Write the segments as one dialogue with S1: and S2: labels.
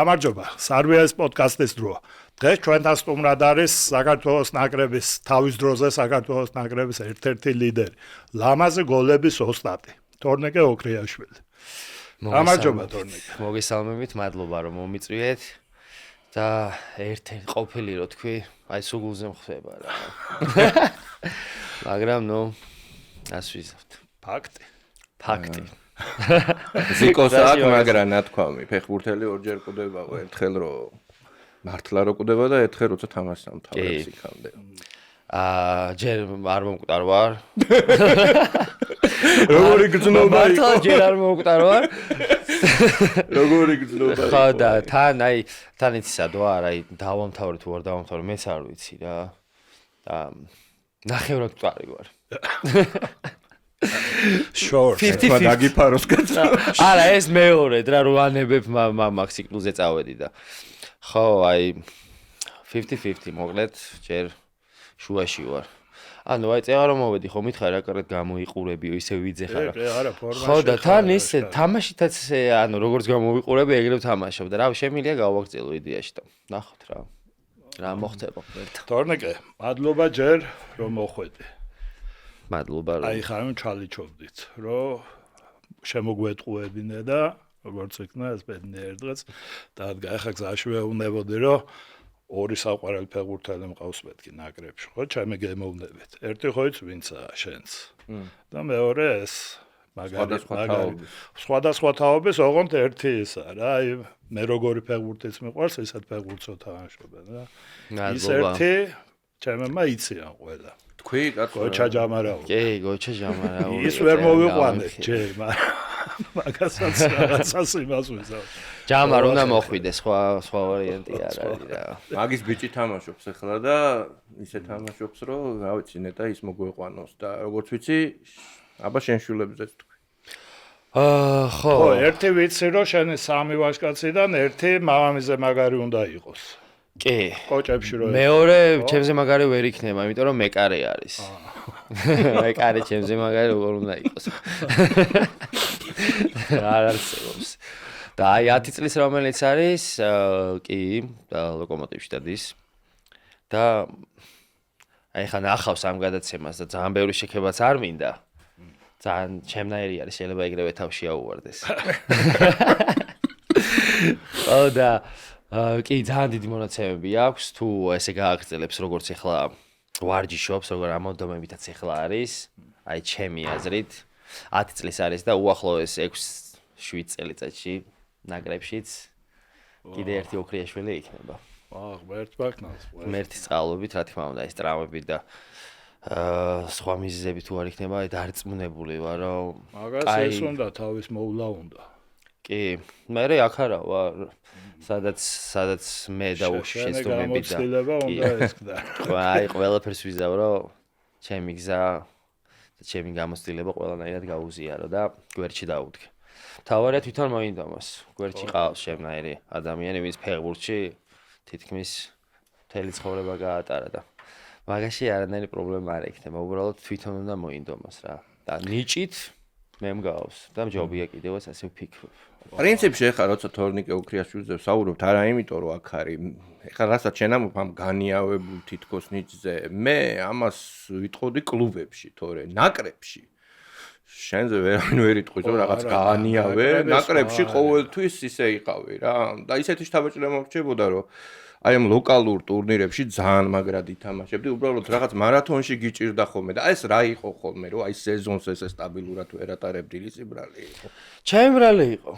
S1: გამარჯობა, სარვიას პოდკასტის დროა. დღეს ჩვენთან სტუმრად არის საქართველოს ნაკრების თავის დროზე საქართველოს ნაკრების ერთ-ერთი ლიდერი, ლამაზი გოლების ოსტატი, თორნიკე ოქრიაშვილი. გამარჯობა თორნიკე.
S2: მოგესალმებით, მადლობა რომ მომიწვიეთ და ერთ-ერთი ყოფილი რო თქვი, აი სუგულზე მხდება რა. მაგრამ ასე ვიზავთ. ფაქტი.
S3: ზიკოს აქ მაგრამ ნათქვამი ფეხბურთელი ორჯერ კვდებაო ერთხელ რო მართლა რო კვდება და ერთხელ როცა თამაშს ამთავრებს იქამდე
S2: ჯერ არ მომკვდარ ვარ
S3: როგორი გრძნობა
S2: მართლა ჯერ არ მომკვდარ ვარ
S3: როგორი გრძნობა
S2: ხო და თან იცი სად ვარ აი დავამთავრე თუ არ დავამთავრე მეც არ ვიცი რა და ნახევრად მკვდარი ვარ
S1: Short.
S3: დაგიფაროს კაცო.
S2: არა, ეს მეორედ რა რო ანებებ მაგ ციკლზე წავედი და ხო, აი 50-50 მოკლედ, ჯერ შუაში ვარ. ანუ აი წეღარო მოვედი, ხო მითხარ რა კარგად გამოიყურებიო, ისე ვიძეხარ.
S1: არა, ფორმაში.
S2: ხო და თან ისე თამაშითაც ანუ როგორც გამოიყურები, ეგრევე თამაშობ და რა შემილია გავაგრძელო იდეაში და ნახოთ რა მოხდება ერთად.
S1: თორნიკე, მადლობა ჯერ რომ მოხვედი.
S2: მადლობა რომ
S1: აი ხარ ჩალიჩობდით, რომ შემოგვეტყუებინე და როგორც იქნა ეს ბედნიერ დღეს დადგა. ახლა გზაში ვეუბნებოდი, რომ ორი საყვარელი ფეხბურთელი მყავს მეთქი ნაკრებში, ხო, ჩემი გემოვნებით. ერთი ხო იცი ვინცაა შენც. და მეორე ეს სხვადასხვა თაობის, ოღონდ ერთი ისა რა, აი მე როგორი ფეხბურთიც მიყვარს, ისეთ ფეხბურთს თამაშობენ რა. ის ერთი ჩემმა იციან ყველა.
S3: თქვი კაცო
S1: გოჩა ჯამარაო.
S2: კი, გოჩა ჯამარაო.
S1: ის ვერ მოვიყვანეთ ჯერ, მაგასაც რაღაცას იმას ვიზავ.
S2: ჯამარ უნდა მოხვიდეს, სხვა ვარიანტი არ არის რა.
S3: მაგის ბიჭი თამაშობს ახლა და ისე თამაშობს, რომ რა ვიცი, ნეტა ის მოგვეყვანოს და როგორც ვიცი, აბა შენშულებზეც თქვი.
S2: ხო,
S1: ერთი ვიცი, რომ შენი სამი ვაჟკაციდან ერთი მამამისზე მაგარი უნდა იყოს.
S2: კი.
S1: კოჭებში რო
S2: მეორე ჩემზე მაგარი ვერ იქნება, იმიტომ რომ მეკარე არის. მეკარე ჩემზე მაგარი როგორ უნდა იყოს. არ არსებობს. და აი 10 წლის რომელიც არის, კი, ლოკომოტივში დადის. და აი ხან ახავს ამ გადაცემას და ძალიან ბევრი შექებაც არ მინდა. ძალიან ჩემნაირი არის, შეიძლება ეგრევე თავში აუვარდეს. ო და კი, ძალიან დიდი მონაცემები აქვს, თუ ესე გააგრძელებს, როგორც ახლა ვარჯიშობს, როგორ ამოდომებითაც ახლა არის, აი ჩემი აზრით, 10 წლის არის და უახლოეს 6-7 წელიწადში ნაკრებშიც კიდე ერთი ოქრიაშვილი იქნება.
S1: ღმერთ ბაქნას.
S2: ღმერთის წყალობით, რა თქმა უნდა, ეს ტრავმები და სხვა მიზეზები თუ არ იქნება, აი დარწმუნებული ვარ, რომ
S1: მაგას ეს უნდა თავის მოვლა უნდა.
S2: კი, მე აქ არა ვარ, სადაც მე და შეცდომები და ხო, აი ყველაფერს ვიზავ, რომ ჩემი გზა და ჩემი გამოცდილება ყველანაირად გაუზიარო და გვერდში დაუდგე. თავარია თვითონ მოინდომოს, გვერდში ყავს შემნაირი ადამიანი, ვინც ფეხბურთში თითქმის მთელი ცხოვრება გაატარა და მაგაში არანაირი პრობლემა არ ექნება, უბრალოდ თვითონ უნდა მოინდომოს რა. და ნიჭით მე მგავს და მჯობია კიდევაც ასე ვფიქრობ.
S3: პრინციპში ახლა როცა თორნიკე ოქრიაშვილზე ვსაუბრობთ, არა იმიტომ რომ აქ არის, ახლა რასაც შენ ამ განიავებულ თითქოს ნიჭზე, მე ამას ვიტყოდი კლუბებში, თორე ნაკრებში. შენზე ვერ იტყვის რომ რაღაც განიავე, ნაკრებში ყოველთვის ისე იყავი რა. და ისეთი შთაბეჭდილება მორჩებოდა რომ აი ამ ლოკალურ ტურნირებში ძალიან მაგრად ითამაშებდი, უბრალოდ რაღაც მარათონში გიჭირდა ხოლმე და ეს რა იყო ხოლმე, რომ აი სეზონს ესე სტაბილურად ვერ ატარებდი, ისი ბრალი იყო.
S2: ჩემი ბრალი იყო.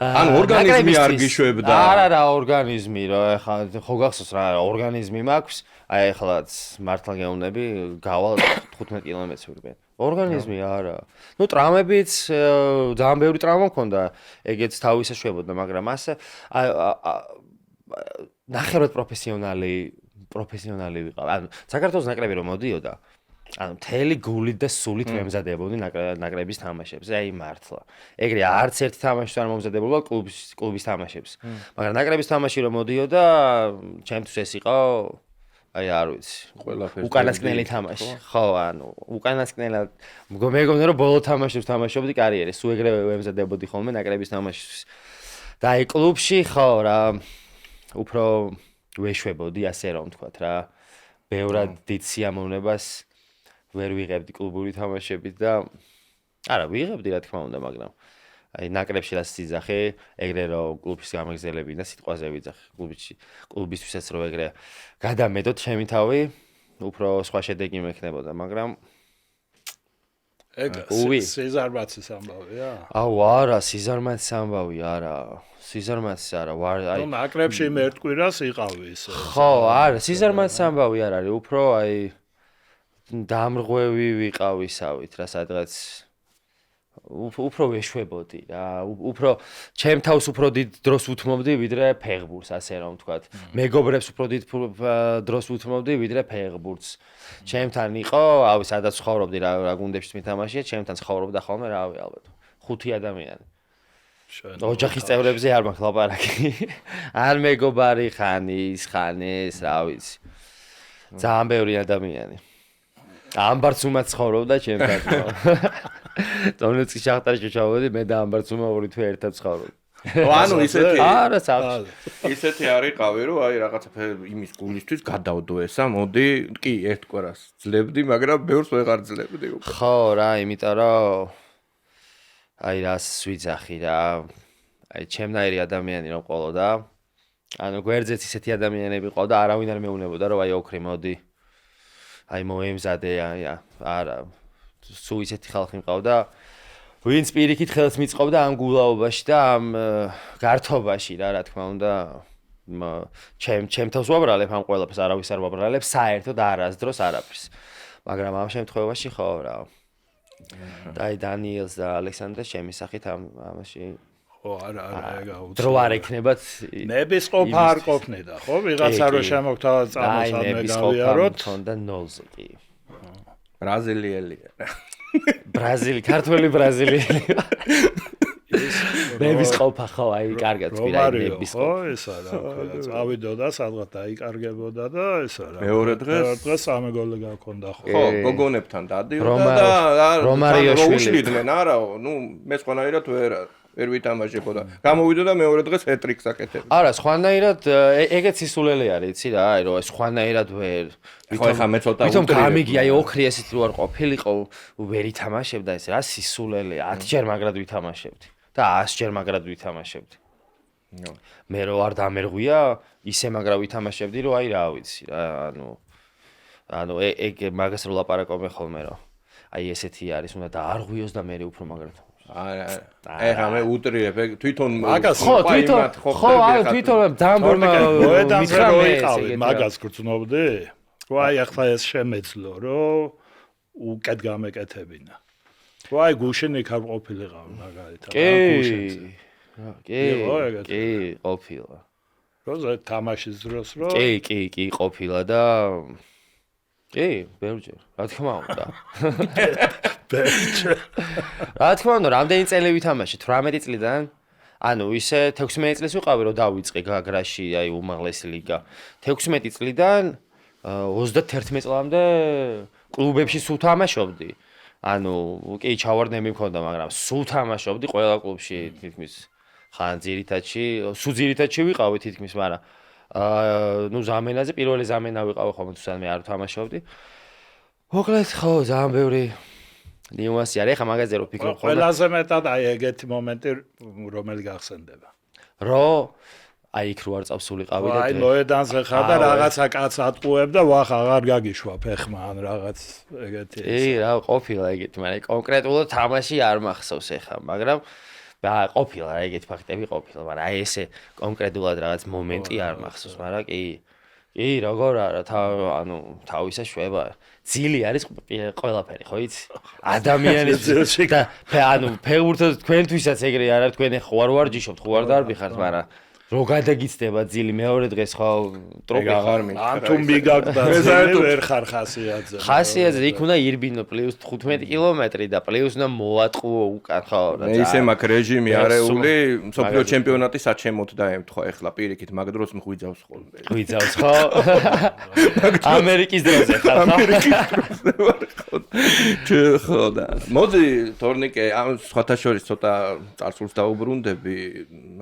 S3: ანუ ორგანიზმი არ გიშვებდა.
S2: არა, ორგანიზმი რა, ეხლა ხო გახსოვს რა, ორგანიზმი მაქვს, აი ეხლაც მართლა გეუბნები, გავალ 15 კილომეტრს ვირბენ. ორგანიზმი არა. ნუ ტრამებიც ძალიან ბევრი ტრამა მქონდა, ეგეც თავისა შვებოდა, მაგრამ ასე ნახევრად პროფესიონალი ვიყავ. ანუ საქართველოს ნაკრები რომ მოდიოდა, ანუ მთელი გულით და სულით მემზადებოდი ნაკრების თამაშებს. აი მართლა. ეგრე არც ერთი თამაშს არ მომზადებოდა კლუბის თამაშებს. მაგრამ ნაკრების თამაში რომ მოდიოდა, ჩემთვის ეს იყო აი არ ვიცი.
S3: ყველაფერს
S2: უკანასკნელი თამაში. ხო, ანუ უკანასკნელად მეგონა რომ ბოლო თამაშებს თამაშობდი კარიერის, სულ ეგრევე ვემზადებოდი ხოლმე ნაკრების თამაშისთვის. და აი კლუბში ხო რა უფრო ვეშვებოდი ასე რომ ვთქვათ რა. ბევრად დიდ სიამოვნებას ვერ ვიღებდი კლუბური თამაშებით და არა ვიღებდი რა თქმა უნდა, მაგრამ აი ნაკრებში რაც სიძახე, ეგრე რომ კლუბის გამეგზელები და სიტყვაზე ვიძახე კლუბისთვისაც რომ ეგრე გადამედოთ ჩემი თავი, უფრო სხვა შედეგი მექნებოდა, მაგრამ
S1: ეგ სიზარმაცის ამბავია?
S2: აუ არა, სიზარმაცის ამბავი არა. სიზარმაცის არა,
S1: აი ნაკრებში მერტკვირას იყავი ისე.
S2: ხო, არა, სიზარმაცის ამბავი არ არის, უფრო აი დამრღვევი ვიყავისავით რა სადღაც უფრო ვეშვებოდი რა, უფრო ჩემ თავს უფრო დიდ დროს უთმობდი ვიდრე ფეხბურთს, ასე რომ ვთქვათ. მეგობრებს უფრო დიდ დროს უთმობდი ვიდრე ფეხბურთს. ჩემთან იყო, ავი სადაც ცხოვრობდი რა გუნდებში მითამაშია, ჩემთან ცხოვრობდა ხოლმე რავი ალბათ 5 ადამიანი. ოჯახის წევრებზე არ მაქვს ლაპარაკი. არ მეგობარი ხანის, რა ვიცი. ძალიან ბევრი ადამიანი. ამბარცუმაც ცხოვრობდა ჩემთან. დონეცკის შახტარში ჩავედი, მე და ამბარცუმა ორი თვე ერთად ცხოვრობდი.
S3: ანუ ისეთი
S2: არა სახლში.
S3: ისეთი არიყავი, რომ აი რაღაცა იმის გულისთვის გადავდო ესა, მოდი, კი ერთგვარას ძლებდი, მაგრამ ბევრს ვეღარ ძლებდი უკვე.
S2: ხო რა, იმიტომ რომ აი რას ვიძახი რა. აი ჩემნაირი ადამიანი რომ ყოლოდა. ანუ გვერდზეც ისეთი ადამიანები ყავდა, არავინ არ მეუნებოდა რომ აი ოქრი მოდი. აი მოემზადე, არა. სულ ისეთი ხალხი მყავდა, ვინც პირიქით ხელს მიწყობდა ამ გულაობაში და ამ გართობაში რა თქმა უნდა. ჩემ თავს ვაბრალებ ამ ყველაფერს, არავის არ ვაბრალებ საერთოდ არასდროს არაფერს. მაგრამ ამ შემთხვევაში ხო რა. და აი დანიელს და ალექსანდრეს ჩემი სახით ამაში
S1: ხო არა ეგაუც
S2: დრო არ ექნებათ
S3: ნების ყოფა არ ყოფნიდა ხო ვიღაცა რო შემოგთავაზ წამოსალმე გავიაროთ
S2: თონდა 0-ზე კი
S3: ბრაზილიელია
S2: ქართველი ბრაზილიელი ნების ყოფა ხო აი კარგად პირა ნების
S1: ყოფა ხო ეს არა წავიდოდა სადღაც დაიკარგებოდა და ეს არა
S3: მეორე დღეს
S1: სამი გოლი გაქონდა
S3: ხო გოგონებთან დადიოდა და რომარიოშვილი არაო ნუ მე სხვანაირად ვერ ვითამაშებო და გამოვიდა და მეორე დღეს ჰეტრიკს აკეთებდა.
S2: არა, სხვანაირად ეგეც ისულელი არის, იცი რა, აი რომ სხვანაირად ვერ
S3: ვითომ
S2: გამიგი, აი ოქრი ესეთ რო არ ყოფილიყო, ვერ ითამაშებდა ეს რა სისულელია, 10 ჯერ მაგრად ვითამაშებდი და 100 ჯერ მაგრად ვითამაშებდი. მე რო არ დამერღვია, ისე მაგრა ვითამაშებდი, რომ აი რა ვიცი რა, ანუ ეგ მაგას რო ლაპარაკობენ ხოლმე რომ აი ესეთი არის, უნდა დაარღვიოს და მე უფრო მაგრად
S3: ეხა მე უტრიებ თვითონ
S1: მაგას
S2: ხო თვითონ დამბორმა
S1: მითხრამე მაგას გრძნობდი რომ აი ახლა ეს შემეძლო რომ უკეთ გამეკეთებინა რომ აი გუშინ იქ არ ყოფილიყავ მაგალითად
S2: კი ყოფილა
S1: როზე თამაშის დროს რომ
S2: კი ყოფილა და კი ბევრჯერ რა თქმა უნდა რა თქმა უნდა, რამდენი წელი ვითამაშე? 18 წლიდან. ანუ ისე 16 წელს ვიყავი, რომ დავიწყე გაგრაში, აი უმაღლესი ლიგა. 16 წლიდან 31 წლამდე კლუბებში სულ თამაშობდი. ანუ კი ჩავარდნები მქონდა, მაგრამ სულ თამაშობდი ყველა კლუბში თითქმის. ხან ძირითადში ვიყავი თითქმის, მაგრამ ნუ ზამენაზე პირველი ზამენა ვიყავი ხოლმე თუ სანამ არ თამაშობდი. მოკლედ ხო, ძალიან ბევრი ნიუანსი არის, ხა მაგაზე რო ფიქრობ ხოლმე.
S1: ყველაზე მეტად აი ეგეთი მომენტი რომელი გახსენდება.
S2: რო აი იქ რო არ წავსულიყავი და
S1: აი მოედანზე ხარ და რაღაცა კაც ატყუებ და ვახ აღარ გაგიშვა ფეხმა ან რაღაც ეგეთი.
S2: რა ყოფილა ეგეთი, მაგრამ კონკრეტულად თამაში არ მახსოვს ეხა, მაგრამ ყოფილა ეგეთი ფაქტები ყოფილა, მაგრამ აი ესე კონკრეტულად რაღაც მომენტი არ მახსოვს, მაგრამ კი როგორ არა ანუ თავისა შვება ძილი არის ყველაფერი ხო იცი ადამიანის და ანუ ფეხბურთს თქვენთვისაც ეგრე არა თქვენ ხო არ ვარჯიშობთ ხო არ დარბიხართ მაგრამ რო გადაგიცდება ძილი მეორე დღეს ხო ტროპი
S3: აღარ მითხრა.
S1: ან თუ მიგაგდა ძილი ვერ ხარ ხასიათზე.
S2: ხასიათზე იქ უნდა ირბინო პლუს 15 კილომეტრი და პლუს უნდა მოატყუო უკან ხო რა.
S3: მე ისე მაქვს რეჟიმი არეული, მსოფლიო ჩემპიონატი საჩემოთ დაემთხვა ეხლა პირიქით, მაგ დროს მღვიძავს ხოლმე.
S2: გვიძავს ხო? ამერიკის დროზე ხარ ხო?
S3: ამერიკის დროზე ვარ ხო. ხო და მოდი თორნიკე ამ სხვათა შორის ცოტა წარსულს დაუბრუნდები,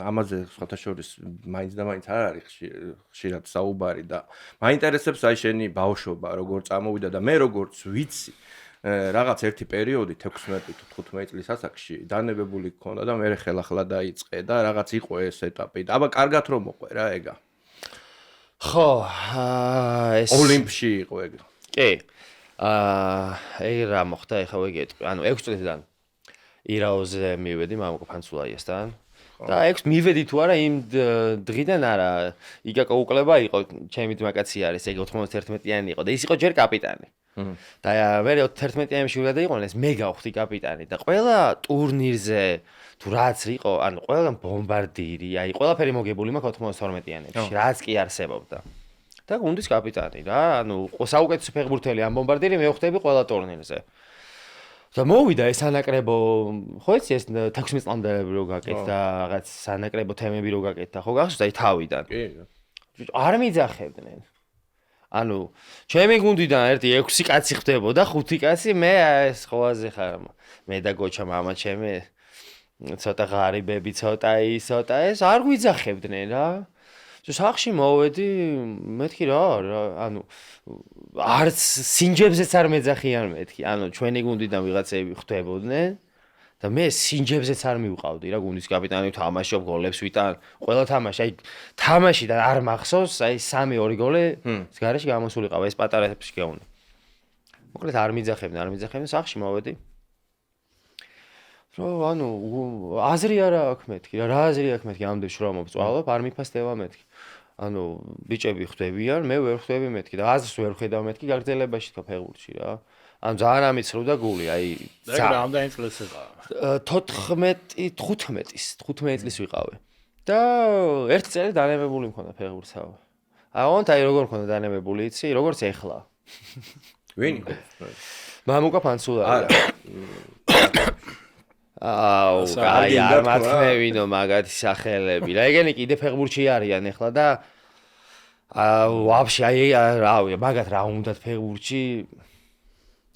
S3: ამაზე სხვათა შორის მაინც და მაინც არ არის ხშირად საუბარი და მაინტერესებს აი შენი ბავშვობა როგორ წამოვიდა და მე როგორც ვიცი რაღაც ერთი პერიოდი 16-15 წლის ასაკში დანებებული გქონდა და მე ხელახლა დაიწყე და რაღაც იყო ეს ეტაპი. აბა კარგად რომ მოყვე რა ეგა.
S2: ხო, ეს
S3: ოლიმპში იყო ეგა.
S2: კი. ეგ რა მოხდა ეხლა ვეგეტყვი. ანუ 6 წლიდან ირაოზე მივედი მამუკა ფანცულაიასთან. და 6 მივედი თუ არა იმ დღიდან არა იგაკო უკლება იყო ჩემი ძმაკაცი არის ეგ 91-იანი იყო და ის იყო ჯერ კაპიტანი და მე 11-იანი შვილად იყვნენ მე გავხდი კაპიტანი და ყველა ტურნირზე თუ რაც იყო ანუ ყველგან ბომბარდირი აი ყველაფერი მოგებული მაქვს 92-იანებში რაც კი არსებობდა და გუნდის კაპიტანი რა ანუ საუკეთესო ფეხბურთელი ამ ბომბარდირი მე ვხდები ყველა ტურნირზე და მოვიდა ეს ანაკრებო ხო იცი ეს 16 წლამდე რო გაკეთდა რაღაც ანაკრებო თემები რო გაკეთდა ხო გახსოვს აი თავიდან კი არ მიძახებდნენ ანუ ჩემი გუნდიდან ერთი 6 კაცი ხდებოდა 5 კაცი მე ეს ხოვაზე ხარ მე და გოჩა მამა ჩემი ცოტა ღარიბები ცოტა ეს არ გვიძახებდნენ რა სახში მოვედი მეთქი რა ანუ არც სინჯებზეც არ მეძახიან მეთქი ანუ ჩვენი გუნდიდან ვიღაცები ხდებოდნენ და მე სინჯებზეც არ მივყავდი რა გუნდის კაპიტანი თამაშობ გოლებს ვიტან ყველა თამაში აი თამაში და არ მახსოვს აი 3-2 გოლი ის გარეშე გამოსულიყავ ეს პატარებში გეუნე მოკლედ არ მიძახებდნენ სახში მოვედი რო ანუ აზრი არა აქვს მეთქი რა აზრი აქვს მეთქი ამდენ შრომ მოვწვალობ არ მიფასდება მეთქი ანუ ბიჭები ხდებიან მე ვერ ხდები მეთქი და აზრს ვერ ხედავ მეთქი გაგრძელებაში თქო ფეხბურთში რა ანუ ძალიან ამიცრუდა გული აი
S1: რამდენი წლის იყო 15 წლის ვიყავი და
S2: ერთი წელი დანებებული მქონდა ფეხბურთსავე აონთ აი როგორ მქონდა დანებებული იცი როგორც ეხლა
S3: ვინ
S2: მამუკა ფანცულაია აუ, აი არ მათმევინო მაგათი სახელები. რა ეგენი კიდე ფეხბურთში არიან ახლა და აუ, ვაფშე აი რავი, მაგათ რა უნდათ ფეხბურთში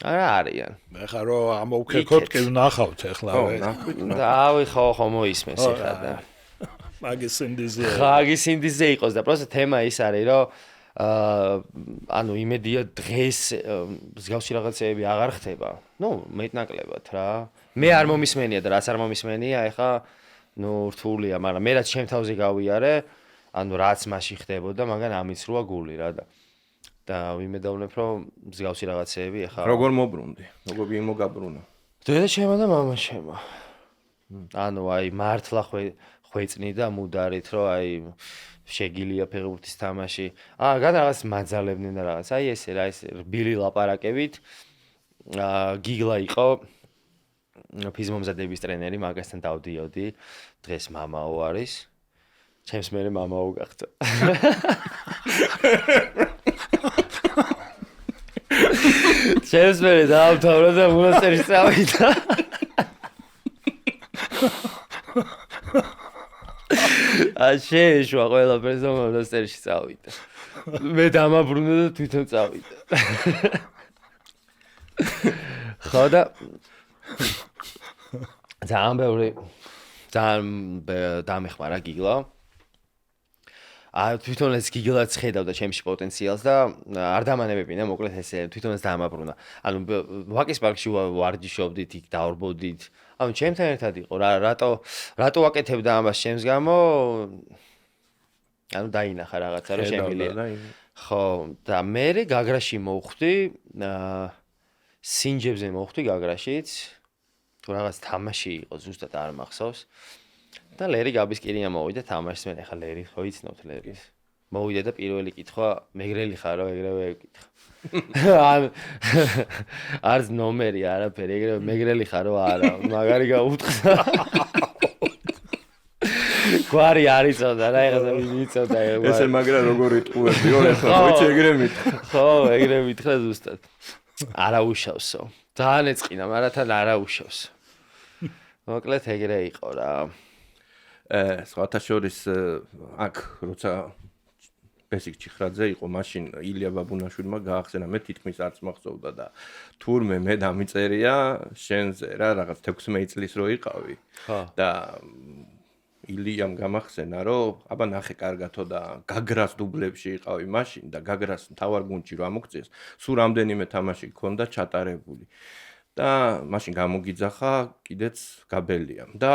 S2: არა არიან.
S1: მე ხარ რომ ამოვქეკოთ კი ვნახავთ ახლა.
S2: და ავი ხო მოისმენს ახლა და
S1: მაგის
S2: ინდიზე იყოს და პროსტა თემა ის არის რომ ანუ იმედია დღეს მსგავსი რაღაცეები აღარ ხდება. ნუ მეტნაკლებად რა. მე არ მომისმენია და რაც არ მომისმენია, ეხა ნუ რთულია, მაგრამ მე რაც ჩემ თავზე გავიარე, ანუ რაც მასში ხდებოდა, მაგან ამიცრუა გული რა და ვიმედოვნებ, რომ მსგავსი რაღაცეები ეხა
S3: როგორ მოbrunდი? როგორ მოგაბრუნა?
S2: დედაჩემმა და მამაჩემმა. ანუ აი მართლა ხვეწნი და მუდარით, რომ აი შეგილია ფეხბურთის თამაში. გან რაღაც მაძალებდნენ და რაღაც. აი ესე რა ეს რბილი ლაპარაკებით. გიგლა იყო ფიზმომზადების ტრენერი, მაგასთან დავდიოდი. დღეს მამაო არის. ჩემს მერე მამაო გახდა. ჩემს მერე დაამთავრა და მონასტერში წავიდა. შეეშვა ყველაფერს და მონასტერში წავიდა. მე დამაბრუნდა და თვითონ წავიდა. ხო და ძალიან დამეხმარა გიგლა. თვითონ ეს გიგლაც ხედავდა ჩემში პოტენციალს და არ დამანებებინა, მოკლედ ესე თვითონაც დამაბრუნა. ანუ ვაკის პარკში ვარჯიშობდით, იქ დავრბოდით. ანუ ჩემთან ერთად იყო რატო ვაკეთებდა ამას ჩემს გამო? ანუ დაინახა რაღაცა რომ შემიძლია. ხო, და მე გაგრაში მოვხვდი, სინჯებზე მოვხვდი გაგრაშიც. თუ რაღაც თამაში იყო, ზუსტად არ მახსოვს. და ლერი გაბისკირია მოვიდა თამაშს მე ახლა ლერი ხო იცნობთ ლერის. მოვიდა და პირველი კითხვა, მეგრელი ხარო, ეგრევე ეკითხა. არც ნომერი არაფერი, ეგრევე მეგრელი ხარო არა, მაგარი გაუთხრა. გვარი არ იწოდა რა ეხლა მიწოდა
S3: ესე მაგრამ როგორ იტყუებიო ეხლა ვიცი ეგრე მითხრა
S2: ხო ეგრე მითხრა ზუსტად არა უშავსო ძალიან ეწყინა მაგრამ თან არა უშავსო მოკლედ ეგრე იყო რა
S3: სხვათა შორის აქ როცა ბესიკ ჩიხრაძე იყო მაშინ ილია ბაბუნაშვილმა გაახსენა მე თითქმის არც მახსოვდა და თურმე მე დამიწერია შენზე რა რაღაც 16 წლის რო იყავი და ილიამ გამახსენა რომ აბა ნახე კარგათო და გაგრას დუბლებში იყავი მაშინ და გაგრას მთავარ გუნდში რო ამოგწიეს სულ რამდენიმე თამაში გქონდა ჩატარებული და მაშინ გამოგიძახა კიდეც გაბელიამ და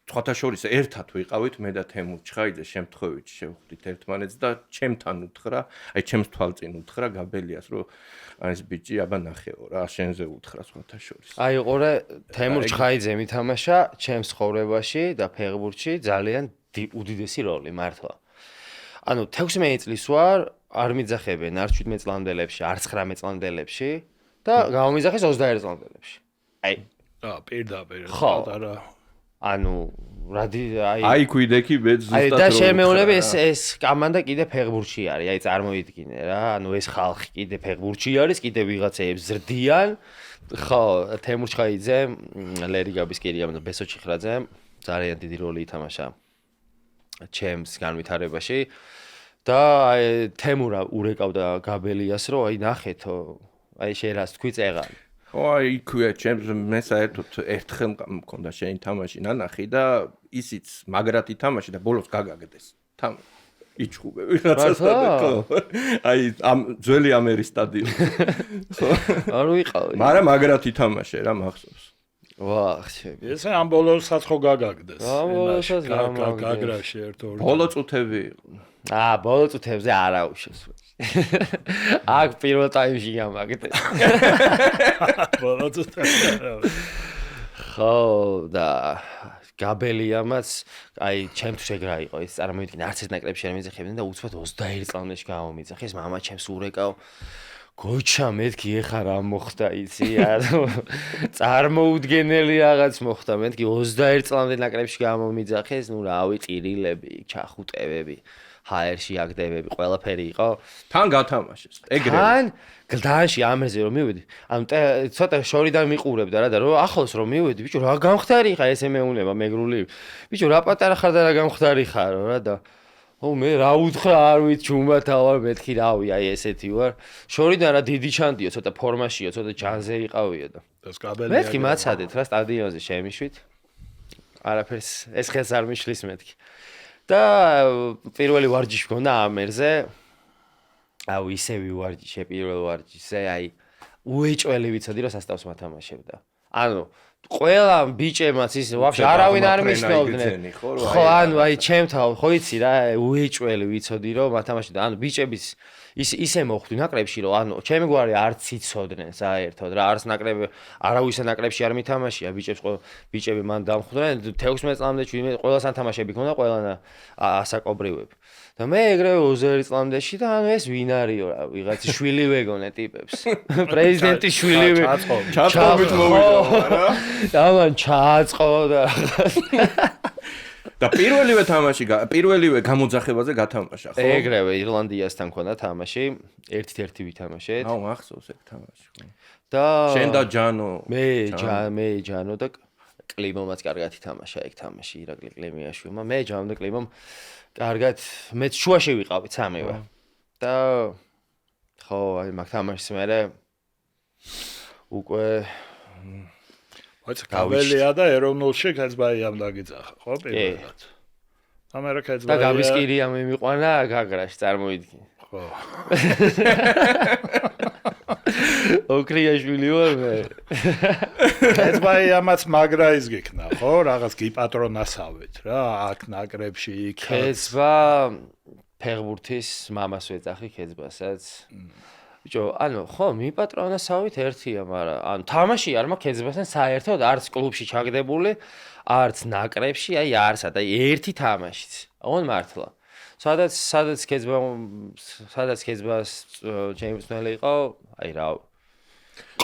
S3: სხვათა შორის ერთად ვიყავით მე და თემურ ჩხაიძე შემთხვევით შევხვდით ერთმანეთს და ჩემთან უთხრა აი ჩემს თვალწინ უთხრა გაბელიას რომ ეს ბიჭი აბა ნახეო რა შენზე უთხრა სხვათა შორის
S2: აი ყურე თემურ ჩხაიძე მითამაშა ჩემს ხოვრებაში და ფეხბურთში ძალიან უდიდესი როლი მართლა ანუ 16 წლის ვარ არ მიძახებენ არ 17 წლამდელებში არ 19 წლამდელებში და გამომიძახეს 21 წლამდელებში აი
S1: პირდაპირ
S2: პატარა ანუ
S3: აი ქვიდექი მე ზუსტად
S2: აი და შემეუნები ეს კომანდა კიდე ფეხბურთში არის აი წარმოიდგინე რა ანუ ეს ხალხი კიდე ფეხბურთში არის კიდე ვიღაცეებს ზრდიან ხო თემურ ჩხაიძე ლერი გაბისკირიამ და ბესო ჩიხრაძემ ძალიან დიდი როლი ითამაშა ჩემს განვითარებაში და აი თემურა ურეკავდა გაბელიას რომ აი ნახეთო აი შენ რას თქვი წეღანი
S3: აი იქვე ჩემს მე საერთოდ ერთხელ მქონდა შენი თამაში ნანახი და ისიც მაგრად ითამაში და ბოლოს გაგაგდეს თან იჩხუბე ვიღაცასთან ხო აი ამ ძველი ამერის სტადიონი
S2: არ ვიყავი
S3: მაგრამ მაგრად ითამაშე რა მახსოვს
S2: ვახშები
S1: ესე ამ ბოლოსაც ხო გაგაგდეს
S2: ამ ბოლოსაც
S1: გაგრაში ერთ-ორი
S3: ბოლო წუთები
S2: ბოლო წუთებზე არა უშავს აქ პირველ ტაიმში გამაგდე
S1: ბოლო წუთებში
S2: ხო და გაბელიამაც აი ჩემთვის ეგრა იყო ის წარმოიდგინე არც ეს ნაკრებში არ მიძახებდნენ და უცბად 21 წლამდეში გამომიძახეს მამა ჩემს ურეკავ გოჩა მეთქი ეხა რა მოხდა იცი წარმოუდგენელი რაღაც მოხდა მეთქი 21 წლამდე ნაკრებში გამომიძახეს ნუ რავი ტირილები ჩახუტევები ჰაერში აგდებები ყველაფერი იყო
S3: თან გათამაშეს ეგრევე
S2: თან გლდანში ამერზე რომ მივედი ანუ ცოტა შორიდან მიყურებდა რა და რომ ახლოს რომ მივედი ბიჭო რა გამხდარი ხარ ესე მეუნება მეგრული ბიჭო რა პატარა ხარ და რა გამხდარი ხარო რა და მე რა უთხრა არ ვიცი ჯუმბათა ვარ მეთქი რავი აი ესეთი ვარ შორიდან რა დიდი ჩანდიო ცოტა ფორმაშიო ცოტა ჯანზე იყავია და
S1: ეს კაბელია
S2: მეთქი მაცადეთ რა სტადიონზე შემიშვით არაფერს ეს ხელს არ მიშლის მეთქი და პირველი ვარჯიში მქონდა ამერზე აუ ისე ვივარჯიშე პირველ ვარჯიშზე აი უეჭველი ვიცოდი რომ სასტავს მათამაშებდა ანუ ყველა ბიჭებმაც ის ვაფშე არავინ არ მისნოვდნენ ხო ანუ აი ჩემთან ხო იცი რა უეჭველი ვიცოდი რომ მათამაშებდა ანუ ბიჭების ისე მოხვდი ნაკრებში რომ ანუ ჩემი გვარი არც იცოდნენ საერთოდ რა არც ნაკრები არავის ნაკრებში არ მითამაშია ბიჭები მან დამხვდნენ 16 წლამდე 17 ყველასთან თამაშები ქონდა ყველანა ასაკობრივები და მე ეგრევე 21 წლამდეში და ანუ ეს ვინ არისო რა ვიღაცი შვილი ვეგონე ტიპებს პრეზიდენტის შვილი
S3: ჩაწყობით მოვიდა რა
S2: ამან ჩაწყო
S3: და პირველივე თამაში პირველივე გამოძახებაზე გათამაშა ხო
S2: ეგრევე ირლანდიასთან მქონდა თამაში 1-1 ვითამაშეთ
S3: აუ ახსოვს ეგ თამაში ხო
S2: და
S3: შენ და ჯანო
S2: მე ჯანო და კლიმომაც კარგად ითამაშა ეგ თამაში ირაკლი კლიმიაშვილმა მე ჯანო და კლიმომ კარგად მე შუაში ვიყავით სამივე და ხო აი მაგ თამაშს მე უკვე
S1: ვაცა კაბელია და ეროვნულში ქეცბაიამ დაგიძახა ხო პირველად ამერიკაც
S2: და გაბისკირია მიმიყვანა გაგრაში წარმოიდგინე
S1: ხო
S2: ოქრიაშვილი ვარ მე
S1: ქეცბაიამაც მაგრა ის გიქნა ხო რაღაც გიპატრონასავით რა აქ ნაკრებში იქ
S2: ქეცბა ფეხბურთის მამას ვეძახი ქეცბასაც ბიჭო, ანუ ხო, მიპატრონასავით ერთია, მაგრამ ანუ თამაში არ მაქვს ქეცბასთან საერთოდ არც კლუბში ჩაგდებული, არც ნაკრებში, აი არც და ერთი თამაშიც. ოღონდ მართლა. სადაც ქეცბას ჩემპიონი იყო, აი რა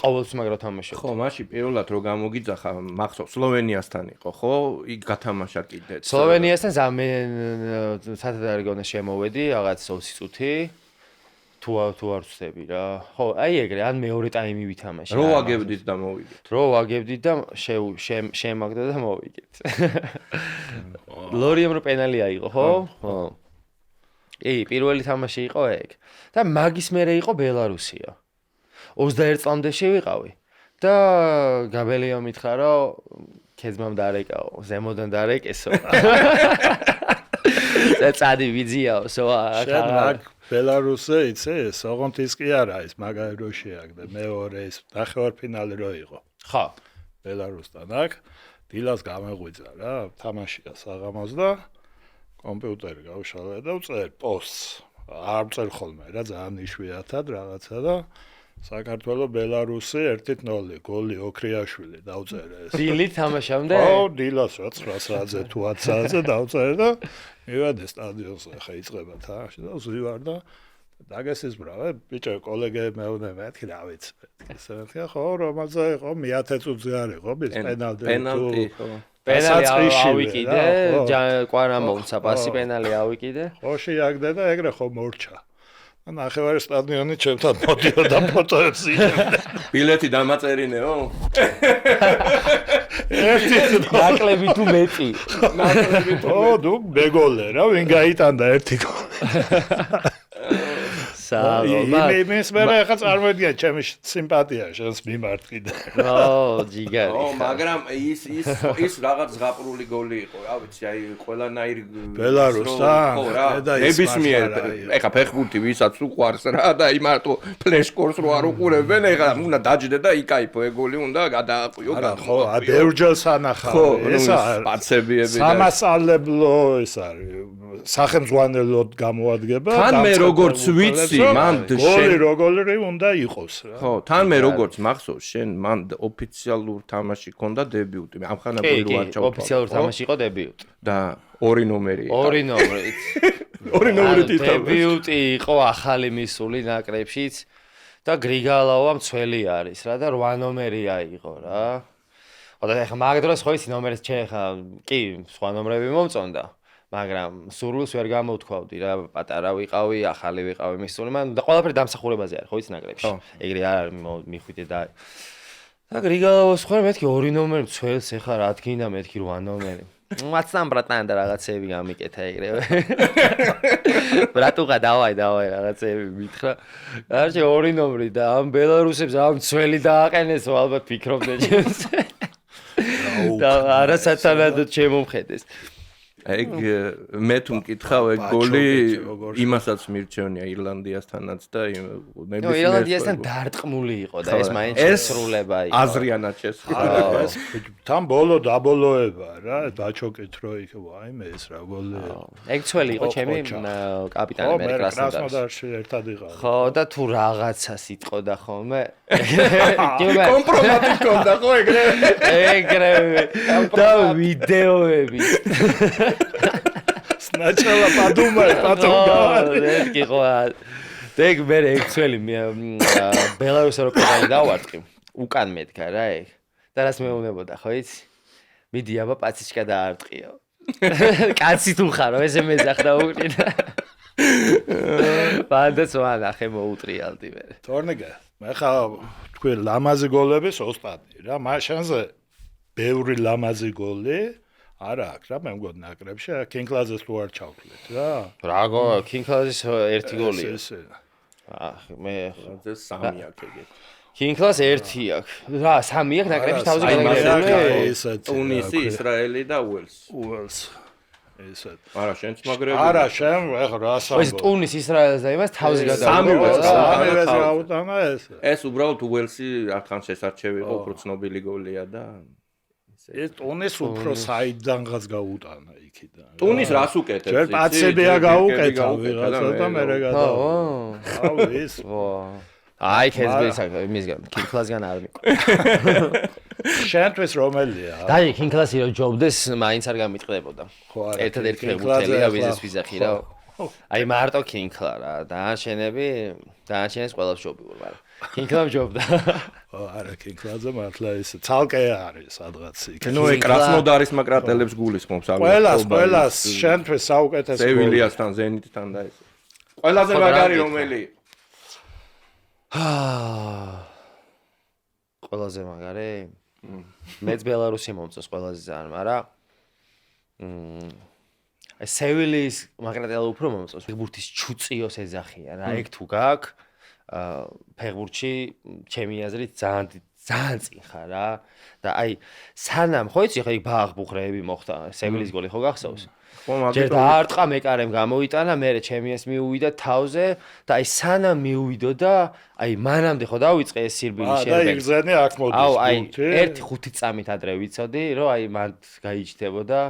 S2: ყოველთვის მაგრა თამაშობდა.
S3: ხო, მაშინ პირველად რო გამოგიძახა, მახსოვს სლოვენიასთან იყო, ხო? იქ გათამაშა კიდეც.
S2: სლოვენიასთან ზამე სათადარი გონე შემოვედი, რაღაც 20 წუთი. თუ არ ვწდები რა. ხო, აი ეგრე, ან მეორე ტაიმი ვითამაშე.
S3: რო ვაგებდით და მოვიგეთ.
S2: რო ვაგებდით და შემაგდა და მოვიგეთ. ლორიამ რო პენალი აიღო, ხო? ხო. პირველი თამაში იყო ეგ. და მაგის მერე იყო ბელარუსია. 21 წლამდე შევიყავი და გაბელიო მითხრა რომ ქეზმამ დარეკაო, ზემოდან დარეკესო. და წადი ვიძიაო,
S1: შენ ბელარუსი იცი, ოღონდ ის კი არა ის მაგარი რო შეაგდე, მეორე ის ნახევარფინალი რო იყო.
S2: ხო.
S1: ბელარუსთან აქ დილას გამეღვიძა რა, თამაშია საღამოს და კომპიუტერი გავშალე და ვწერ პოსტს. არ ვწერ ხოლმე რა, ძალიან იშვიათად რაღაცა და საქართველოს ბელარუსი 1-0 გოლი ოქრიაშვილი დავწერე ეს.
S2: დილით თამაშამდე?
S1: ო, დილას რა 9 საათზე თუ 10 საათზე დავწერე და მივედე სტადიონზე, ხა იწყება თამაში და ვზივარ და დაგესიზმრავე, ბიჭო, კოლეგები მეუბნე მეთქი რა ვიცი. ესე მეთქი, ხო, რომელზე იყო 1000 წუთზე არ იყო ის
S3: პენალტი, ხო.
S2: პენალი ავიკიდე, კვარამონცა პასი პენალი ავიკიდე.
S1: ხო, შეაგდე და ეგრე ხო მორჩა. ნახევარი სტადიონი ჩემთან მოდიოდა ფოტოებს იღებდა.
S3: ბილეთი დამაწერინეო?
S1: ერთი
S2: ნაკლები თუ მეტი.
S3: ნაკლები თუ
S1: ო, დუ მეგოლე რა, ვინ გაიტანდა ერთი გოლი. იმის მერე ახლა წარმოედგინე ჩემი სიმპათია შენს მიმართ კიდე.
S2: ო, ჯიგარი.
S3: ო, მაგრამ ის რაღაც ზღაპრული გოლი იყო, რა ვიცი, აი ყველანაირ
S1: ბელარუსთან.
S3: ხო რა, ნებისმიერ ეხა ფეხბურთი ვისაც უყვარს რა და იმარტო ფლეშკორს რო არ უყურებენ, ეხა უნდა დაჯდე და იკაიფო ეგ გოლი უნდა გადააყვიო.
S1: ხო, ბევრჯერ სანახავ.
S3: ეს სპაცებიები და
S1: სამასწავლებლო ეს არის. სახელმძღვანელოდ გამოადგება.
S3: თან მე როგორც ვიცი, მან
S1: გოლი როგორი უნდა იყოს რა.
S3: ხო, თან მე როგორც მახსოვს, შენ მან ოფიციალურ თამაში ქონდა დებიუტი. ამხანაგური რო არ ჩავთვალე.
S2: ოფიციალურ თამაში იყო დებიუტი.
S3: და 2 ნომერი.
S2: 2 ნომერით.
S3: 2 ნომერით
S2: დებიუტი იყო ახალი მისული ნაკრებშიც და გრიგალავა მცველი არის რა და 8 ნომერი აიღო რა. ხო და ეხა მაგ დროს ხო იცი ნომერს ჩე ხა კი სხვა ნომრები მომწონდა. მაგრამ სურვილს ვერ გამოვთქვავდი რა, პატარა ვიყავი, ახალი ვიყავი მისული, მან და ყველაფერი დამსახურებაზე არის, ხო იცი ნაკრებში. ეგრე არ მიხვიდე და და გრიგალაოს ხარ მეთქი 2 ნომერი მცველს ეხა რა თქინდა მეთქი 8 ნომერი. მაცამ ბრატან და რაღაცები გამიკეთა ეგრევე. ბრატუღა დავაი რაღაცები მითხრა. გარჩე 2 ნომერი და ამ ბელარუსებს ამ მცველი დააყენესო ალბათ ფიქრობდნენ ჩემს. და არასათანადოდ შემომხედეს.
S3: ეგ მე თუ მკითხავ ეგ გოლი იმასაც მირჩევნია ირლანდიასთანაც და
S2: ნებისმიერ ირლანდიასთან დარტყმული იყო და ეს მაინც შესრულება იყო.
S3: აზრიანად შესრულება.
S1: ეს თან ბოლო დაბოლოება რა, ბაჩოკით რო იქ ვაიმე ეს რა გოლი.
S2: ეგ ცველი იყო ჩემი კაპიტანი მე
S1: კრასნოდარში ერთად იყავ.
S2: ხო და თუ რაღაცას იტყოდა ხოლმე.
S3: კომპრომატი კონდა ხო ეგრე.
S2: ეგრევე და ვიდეოები.
S1: Сначала подумай, потом говори.
S2: Ეხი ხო. ეგ მე ეგ ცველი ბელარუსი რო პედალი დავარტყი. უკან მედგა რა ეგ. და რას მეუბნებოდა ხო იცი? მიდი აბა პაციჩკა დაარტყიო. კაცი თუ ხარო, ესე მეძახდა უკრინა. ბანდაც ვანახე მოუტრიალდი მე.
S1: თორნიკა, მე ხა თქვი ლამაზი გოლების ოსტატი რა, მაშანზე ბევრი ლამაზი გოლი არა აქვს რა, მე მგონი ნაკრებში, კინგკლაზეს თუ არ ჩავკლეთ რა.
S2: რა კინგკლაზის ერთი გოლია. მე
S3: ხა 3 აქვს ეგეთ.
S2: კინგკლაზ 1 აქვს. რა 3 აქვს ნაკრებში თავზე გადაგებული.
S3: ტუნისი, ისრაელი და უელს.
S1: ესეთ.
S3: არა, შენც მაგრები.
S1: არა, შენ ეხლა რა სამბო.
S2: ეს ტუნის ისრაელს და იმას თავზე გადაგებული.
S1: სამივეს გაუტანა ეს.
S3: ეს უბრალოდ უელსი არხან შესარჩევი იყო, უფრო ცნობილი გოლია და
S1: ეს ტუნის უფრო საიდანღაც გაუტანა იქიდან.
S3: ტუნის რას უკეთებს?
S1: ჯერ პაცებია გაუკეთა ვიღაცა და მე გადა. აუ ეს.
S2: აი ქეზბისგან კინგკლაზგან არ მიყვარს.
S1: შენთვის რომელია?
S2: დაი კინგკლაზი რო ჯობდეს, მაინც არ გამიტყდებოდა.
S1: ხო არა.
S2: ერთადერთი ფეხბურთელია ვიზეს ვიზახი რა. აი მარტო კინგკლა რა, დაანჩენები, დაანჩენეს ყველას ჯობიურ, მაგრამ კინკლამ ჯობდა.
S1: არა, კინკლაძე მართლა ის ცალკე არის სადღაც იქ.
S3: ნუ კრასნოდარის მაკრატელებს გულისხმობს
S1: ყველას შენთვის საუკეთესო
S3: სევილიასთან ზენიტთან და ეს. ყველაზე მაგარი რომელი?
S2: ყველაზე მაგარი? მეც ბელარუსი მომწონს ყველაზე ძალიან, მაგრამ სევილიის მაკრატელი უფრო მომწონს. ფეხბურთის ჩუწიოს ეძახიან რა, ეგ თუ გაქვს ფეხბურთში ჩემი აზრით ძალიან წინ ხარ რა და აი სანამ ხო იცი ხა იქ ბაღბუხრეები მოხდა სევილის გოლი ხო გახსოვს ჯერ დაარტყა მეკარემ გამოიტანა მე ჩემი ეს მიუვიდა თავზე და აი სანამ მიუვიდო და აი მანამდე ხო დავიწყე ეს სირბილი
S1: შერბენი და იგზენი აქ მოდის
S2: აუ აი 1-5 წამით ადრე ვიცოდი რომ აი მან გაიჩნდებოდა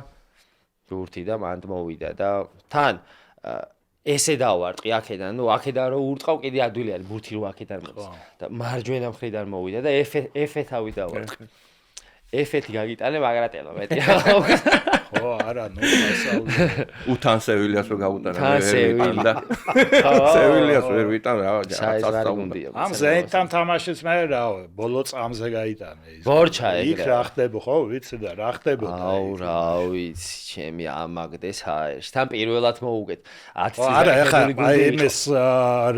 S2: ბურთი და მანდ მოვიდა და თან ესე დავარტყი აქედან, ნუ აქედან რო ურტყავ კიდე ადვილი არის ბურთი რო აქედან მოდის და მარჯვენა მხრიდან მოვიდა და F-თავი დავარტყი. F-ი გაგიტანე მაგრატელო მეტი.
S1: ხო, არა, ნუ მასალა.
S3: უთან სევილიას რო გაუტანა და სევილიას ვერ ვიტან რა,
S2: საერთოდ
S1: ამ ზენიტთან თამაშიც მე რა, ბოლო წამზე გაიტანე ის.
S2: ბორჩა ეგ.
S1: იქ რა ხდება ხო, ვიცი და რა ხდებოდა.
S2: აუ რა ვიცი, ჩემი ამაგდეს ჰაერში. თან პირველად მოუგეთ 10 წელი.
S1: არა, ეხლა აი იმის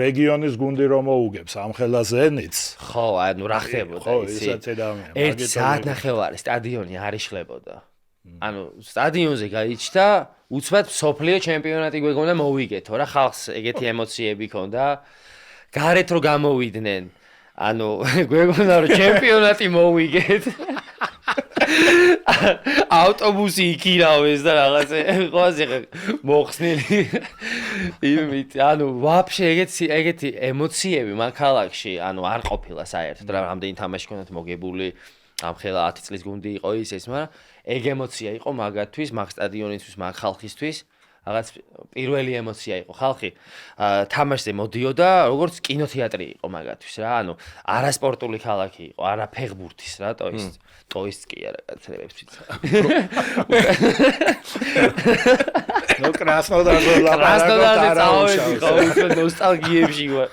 S1: რეგიონის გუნდი რომ მოუგებს ამხელა ზენიტს.
S2: ხო, აი ნუ რა ხდებოდა
S1: ხო, ისაც ედამია.
S2: 1 საათ ნახევარი სტადიონი არ იშლებოდა. ანუ სტადიონზე გაიჩნდა უცბად სოფლიო ჩემპიონატი გვეგონა მოვიგეთო რა ხალხს ეგეთი ემოციები ქონდა გარეთ რო გამოვიდნენ ანუ გვეგონა რომ ჩემპიონატი მოვიგეთ ავტობუსი იქირავეს და რაღაცე ყვაზე მოხსნილი იმით ანუ ვაფშე ეგეთი ემოციები მან ქალაქში ანუ არ ყოფილა საერთოდ რა რამდენი თამაში ქონდათ მოგებული ამ ხელა 10 წლის გუნდი იყო ის მაგრამ ეგ ემოცია იყო მაგათთვის, მაგ სტადიონისთვის, მაგ ხალხისთვის, რაღაც პირველი ემოცია იყო. ხალხი თამაშზე მოდიოდა, როგორც კინოთეატრი იყო მაგათთვის რა. ანუ არასპორტული ქალაქი იყო, არა ფეხბურთის რა, ტოის კი არა კაცებს ვიცი.
S1: ნუ კრასნოდარზე
S2: წავედი ხო, უფრო ნოსტალგიებში ვარ.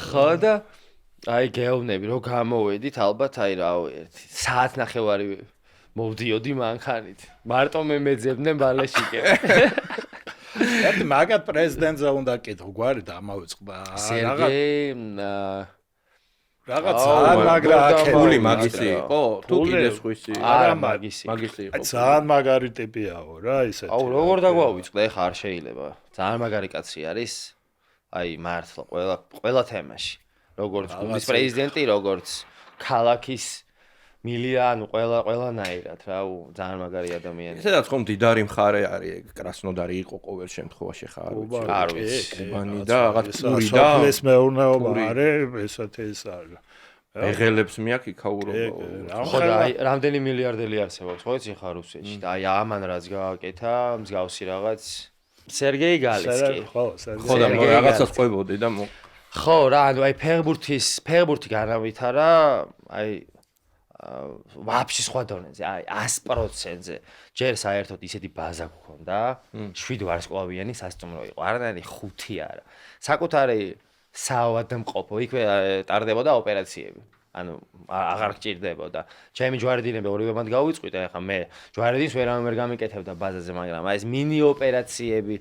S2: ხო და აი გეოვნები რომ გამოვედით ალბათ აი რავი საათ ნახევარი მოვდიოდი მანქანით მარტო მე მეძებდნენ ბალეშიკე
S1: ერთ მაგათ პრეზიდენტზე უნდა კითხო გვარი დამავიწყდა რაღაც ძალიან მაგრა
S3: ფული მაგისი იყო თუ კიდე სხვისი
S2: არა მაგისი
S3: იყო
S1: ძალიან მაგარი ტიპიაო რა ისეთი
S2: აუ როგორ დაგვავიწყდა ეხა არ შეიძლება ძალიან მაგარი კაცი არის აი მართლა ყველა თემაში როგორც გუნდის პრეზიდენტი, როგორც ქალაქის მილიანუ ყველანაირად რა, ძალიან მაგარი ადამიანი.
S3: ესედაც ხომ დიდარი მხარე არის ეგ კრასნოდარი იყო ყოველ შემთხვევაში ხარ ვიცი.
S2: არ ვიცი.
S3: ბანი და რაღაც პური და
S1: სოფლის მეურნეობა არის, ესეთი ეს არის.
S3: ეღელებს მეაქ იქაურობა.
S2: ხო და აი რამდენი მილიარდელი არსებობს, ხო იცი ხარ რუსეთში და აი ამან რაც გააკეთა, მსგავსი რაღაც სერგეი გალიცკი.
S1: ხო, სერგეი.
S3: ხო და რაღაცას ყვებოდი და
S2: ხო რა, ანუ აი ფეხბურთი განავითარა, აი ვაფშე სხვა დონეზე, აი 100%-ზე. ჯერ საერთოდ ისეთი ბაზა გქონდა, 7 ვარსკვლავიანი სასტუმრო იყო, არანაირი 5 არა. საკუთარი საავადმყოფო, იქვე ტარდებოდა ოპერაციები. ანუ აღარ გჭირდებოდა. ჩემი ჯვარედინები ორივე მანდ გავიწყვიტე, ახლა მე ჯვარედინს ვერ გამიკეთებდა ბაზაზე, მაგრამ აი ეს მინი ოპერაციები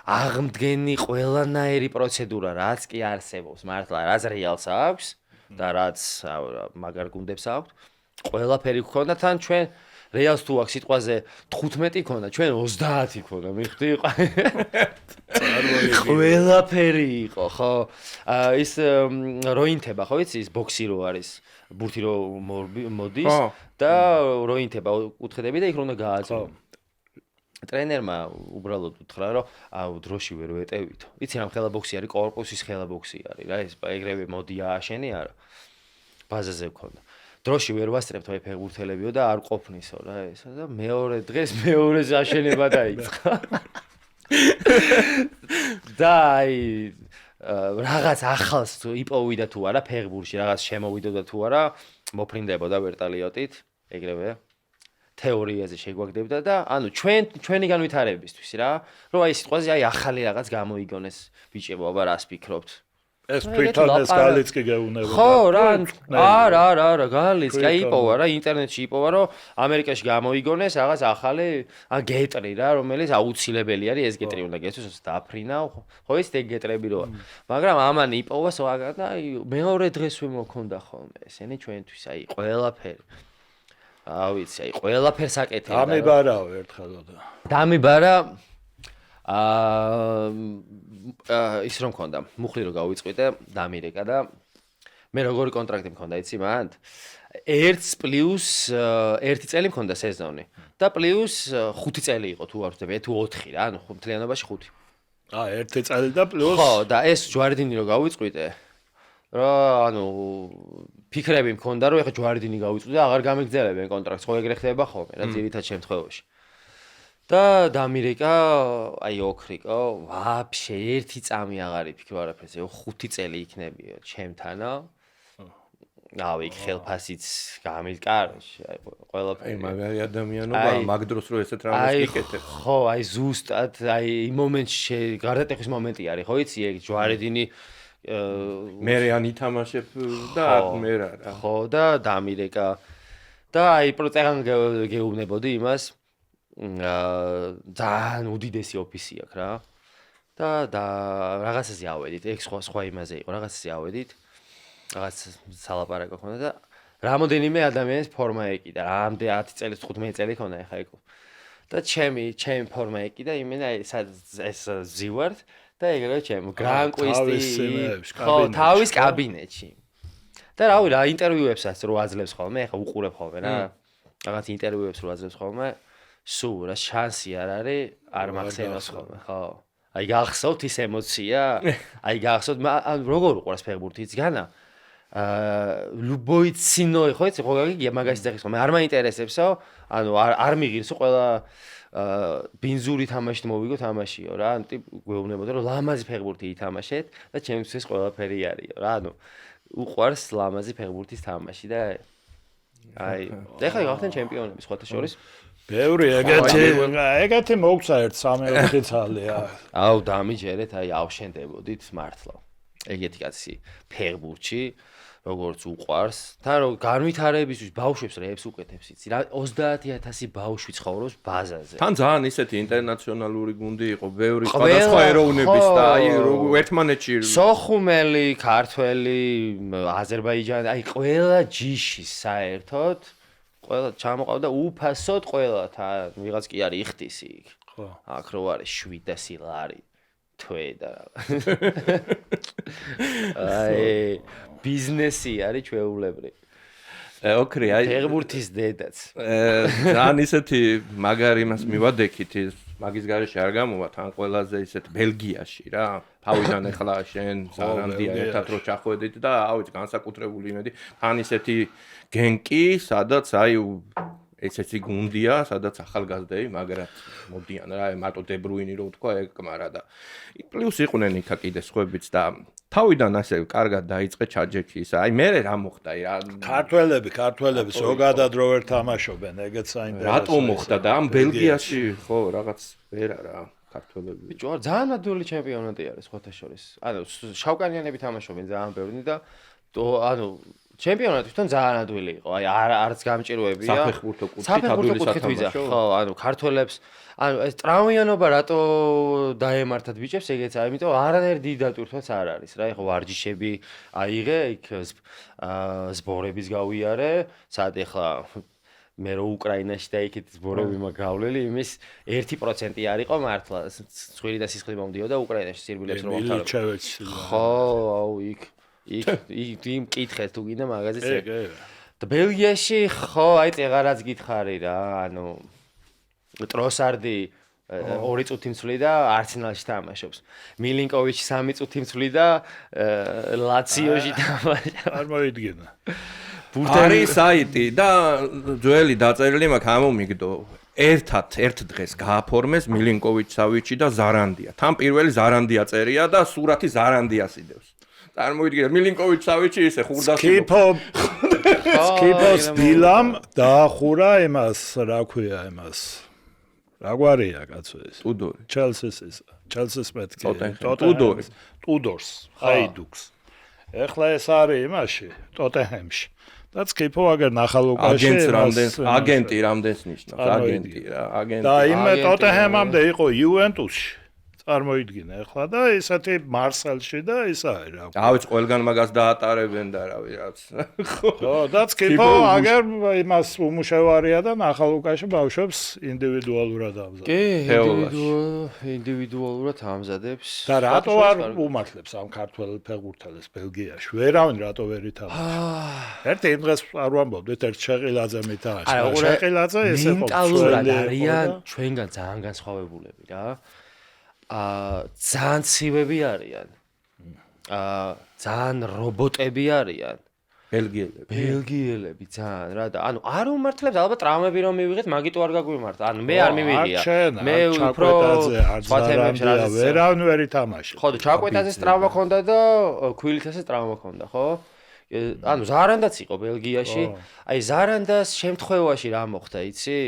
S2: აღმდგენი ყველანაირი პროცედურა რაც კი არსებობს მართლა რაც რეალს აქვს და რაც მაგარ გუნდებს აქვს ყველაფერი გქონდა თან ჩვენ რეალს თუ აქვს სიტყვაზე 15 ქონდა ჩვენ 30 ქონდა მიხდი ყველაფერი იყო ხო ის როინთება ხო ვიცი ის ბოქსი რო არის ბურთი რო მოდის და როინთება კუთხედები და იქ რო უნდა გააწვო ტრენერმა უბრალოდ უთხრა რომ აუ დროში ვერ ვეტევითო. იცი რა ხელა ბოქსი არის, კორპუსის ხელა ბოქსი არის რა, ეს ეგრევე მოდი ააშენი არა. ბაზაზე გქონდა. დროში ვერ ვასწრებთ აი ფეხბურთელებიო და არ ყოფნისო რა ესა და მეორე დღეს მეორეს აშენება დაიწყო. და აი რაღაც ახალს იპოვიდა თუ არა ფეხბურთში, რაღაც შემოვიდოდა თუ არა, მოფრინდებოდა ვერტალიოტით, ეგრევე. თეორიაზე შეგვაგდებდა და ანუ ჩვენი განვითარებისთვის რა რომ აი სიტყვაზე აი ახალი რაღაც გამოიგონეს ბიჭებო აბა რას ფიქრობთ
S1: ეს თვითონ ეს გალიც კი გეუბნება.
S2: ხო, არა, გალიც კი იპოვა რა, ინტერნეტში იპოვა, რომ ამერიკაში გამოიგონეს რაღაც ახალი გეტრი რა, რომელიც აუცილებელი არის ეს გეტრი უნდა გესვეს დაფრინავ. ხო ის გეტრები როა. მაგრამ ამან იპოვა სვაგა და მეორე დღესვე მოქონდა ხოლმე ესენი ჩვენთვის, აი ყველაფერი. ვიცი, აი ყველაფერს აკეთებდა.
S1: დამიბარაო ერთხელოდა.
S2: დამიბარა ის რომ მქონდა, მუხლი რო გავიწყვიტე, დამირეკა და მე როგორი კონტრაქტი მქონდა, იცი მანდ? 1 პლუს 1 წელი მქონდა სეზონი და პლუს 5 წელი იყო თუ არ ვთქვი, თუ 4 რა, ანუ მთლიანობაში 5.
S1: 1 წელი და პლუს
S2: ხო, და ეს ჯვარდინი რო გავიწყვიტე, რა, ანუ ფიქრები მქონდა, რომ ეხა ჯვარდინი გავიწყვიტე, აღარ გამიგზელებენ კონტრაქტს, ხო ეგრე ხდება ხოლმე, რა ძირითად შემთხვევაში. და დამირეკა, აი ოქრიკო, ვაფშე 1 წამი აღარ იფიქრო არაფერზე, 5 წელი იქნებიო ჩემთანა. ავი ხელფასიც გამილკაროში, აი ყველაფერი.
S3: მაგარი ადამიანობა, მაგ დროს რო ესეთ რამეს იკეთებს.
S2: ხო, აი ზუსტად, აი იმ მომენტში გარდატეხვის მომენტი არის, ხო იცი, ეგ ჯვარედინი
S3: მე ან ითამაშებ და მე რა.
S2: ხო, და დამირეკა. და აი პროტეგან გეუბნებოდი იმას ძალიან უდიდესი ოფისი აქვს რა. და რაღაცაზე ავედით, ეგ სხვა იმაზე იყო, რაღაცაზე ავედით. რაღაც სალაპარაკო ხონდა და რამოდენიმე ადამიანის ფორმა ეკიდა. რამდენი 10 წელი, 15 წელი ხონდა ეხა ეკო. და ჩემი ფორმა ეკიდა, იმენა ეს ზივართ და ეგრევე ჩემ გრანკვისტი. ხო, თავის კაბინეტში. და რავი რა, ინტერვიუებსაც რო აძლევს ხოლმე, ეხა უყურებ ხოლმე რა. რაღაც ინტერვიუებს რო აძლევს ხოლმე. სულ რა შანსი არ არის, არ მახსენოს ხოლმე, ხო. აი გახსოვთ ის ემოცია? აი გახსოვთ, როგორ უყურას ფეხბურთი იცგანა? любой ценой, ხო იცი, ხო გაგიგია მაგას ძახის ხოლმე, არ მაინტერესებსო, ანუ არ მიღირსო ყველა ბინზური თამაში მოვიგო თამაშიო რა, ანუ ტიპ გვეუბნებოდა რომ ლამაზი ფეხბურთი ითამაშეთ და ჩემთვის ყველაფერი არისო რა, ანუ უყვარს ლამაზი ფეხბურთის თამაში და აი, ეხლა გახდნენ ჩემპიონები სხვათა შორის.
S1: ბევრი ეგეთი მოგცა 1-3 წალია.
S2: აუ დამიჯერეთ, აი ავშენდებოდით მართლა. ეგეთი კაცი ფეხბურთში როგორც უყვარს და რომ განვითარებისთვის ბავშვებს რეებს უკეთებს იცი რა 30000 ბავშვი ცხოვრობს ბაზაზე.
S3: თან ძალიან ისეთი ინტერნაციონალური გუნდი იყო, ბევრი სხვადასხვა ეროვნების და აი ერთმანეთში
S2: სოხუმელი, ქართველი, აზერბაიჯანი, აი ყველა ჯიში საერთოდ ყველა ჩამოყავდა უფასოდ ყველა თან ვიღაც კი არის იხტისი იქ. ხო. აქ რო არის 700 ლარი. თვე და აი ბიზნესი არის ჩვეულებრივი.
S3: ოქრი, აი
S2: ფეხბურთის დედაც.
S3: ძალიან ისეთი მაგარი იმას მივადექით, მაგის გარეშე არ გამოვა, თან ყველაზე ისეთ ბელგიაში რა. თავიდან ეხლა შენ ზარანდია ერთად რო ჩახვედით და ავიც განსაკუთრებული იმედი, თან ისეთი გენკი, სადაც აი ესეთი გუნდია, სადაც ახალგაზრდები მაგრად მოდიან რა, მარტო დებრუინი რო თქვა ეგ კმარა და პლუს იყვნენ იქა კიდე სხვებიც და თავიდან ასე კარგად დაიწყე ჩაჯექი ისა. აი მე რა მოხდა რა
S1: ქართველები ზოგადად რო ვერ თამაშობენ, ეგეც საინტერესოა.
S3: რატომ მოხდა და ამ ბელგიაში ხო რაღაც ვერა რა ქართველები.
S2: ბიჭო, ძალიან ადვილი ჩემპიონატი არის სხვათა შორის. ანუ შავკანიანები თამაშობენ ძალიან ბევრი და ანუ ჩემპიონატი თვითონ ძალიან ადვილი იყო. აი არც გამჭიროებია.
S3: საფეხბურთო კუთხით ადვილი სათამაშო.
S2: ხო, ანუ ქართველებს, ანუ ეს ტრავმიანობა რატო დაემართათ ბიჭებს, ეგეც არის, იმიტომ არანაირი დიდი დატვირთვაც არ არის რა. ეხლა ვარჯიშები აიღე, იქ ზბორების გავიარე, სად ეხლა მე რო უკრაინაში და იქით ზბორები მაგავლელი, იმის 1% არისო მართლა. ცხვირი და სისხლი მომდიოდა უკრაინაში სირბილებს რომ ავთავრებდა. ხო, აუ იქ იმ კითხეს თუ გინდა მაგაზეც. და ბელგიაში ხო, აი წეღარაც გითხარი რა, ანუ ტროსარდი 2 წუთი მცვლი და არსენალში თამაშობს. მილინკოვიჩი 3 წუთი მცვლი და ლაციოში თამაშობს.
S1: არ მოიდგენა.
S3: არის საიტი და ძველი დაწერილი მაქვს ამომიგდო. ერთ დღეს გააფორმეს მილინკოვიჩ-სავიჩი და ზარანდია. თან პირველი ზარანდია წერია და სურათი ზარანდიას იდევს. წარმოვიდგინეთ მილინკოვიჩ-სავიჩი ისე ხურდას
S1: სკიპოს დილამ დაახურა იმას, რა ქვია იმას. რა გვარია კაცო ეს?
S3: ტუდორი.
S1: ჩელსის მეთქი.
S3: ტუდორს.
S1: ჰაიდუქს. ეხლა ეს არის იმაში, ტოტენჰემში. და წკიფო აგერ ნახალუკაში
S3: აგენტი რამდენს ნიშნავს, აგენტი რა, აგენტი.
S1: და იმ ტოტენჰემამდე იყო იუვენტუსში. წარმოიდგინე ახლა და ესეთი მარსელში და ისა რა.
S3: ავიც ყველგან მაგას დაატარებენ და რავი რაც.
S1: ხო, და წკიფო აგერ იმას უმუშევარია და ნახალუკაში ბავშვებს ინდივიდუალურად ამზადებს.
S2: კი, ინდივიდუალურად ამზადებს.
S1: და რატო არ უმართლებს ამ ქართველ ფეხბურთელებს ბელგიაში? ვერავინ რატო ვერ ითამაშებს? ერთი იმ დღეს არ ვამბობდით, ერთ შეყილაძე მითამაშა. შეყილაძე ესე ხო.
S2: მენტალურად არიან ჩვენგან ძალიან განსხვავებულები რა. ძალიან ცივები არიან. ძალიან რობოტები არიან. ბელგიელები ძალიან რა და ანუ არ უმართლებს ალბათ ტრავმები რომ მივიღეთ, მაგით არ გაგვიმართ. ანუ მე არ მივიღია. მე უფრო სხვა თემებში რაზეც
S1: ვერავინ ვერ ითამაშა.
S2: ხო და ჩაკვეტაძეს ტრავმა ჰქონდა და ქვილითასაც ტრავმა ჰქონდა, ხო? ანუ ზარანდაც იყო ბელგიაში. აი ზარანდას შემთხვევაში რა მოხდა, იცი?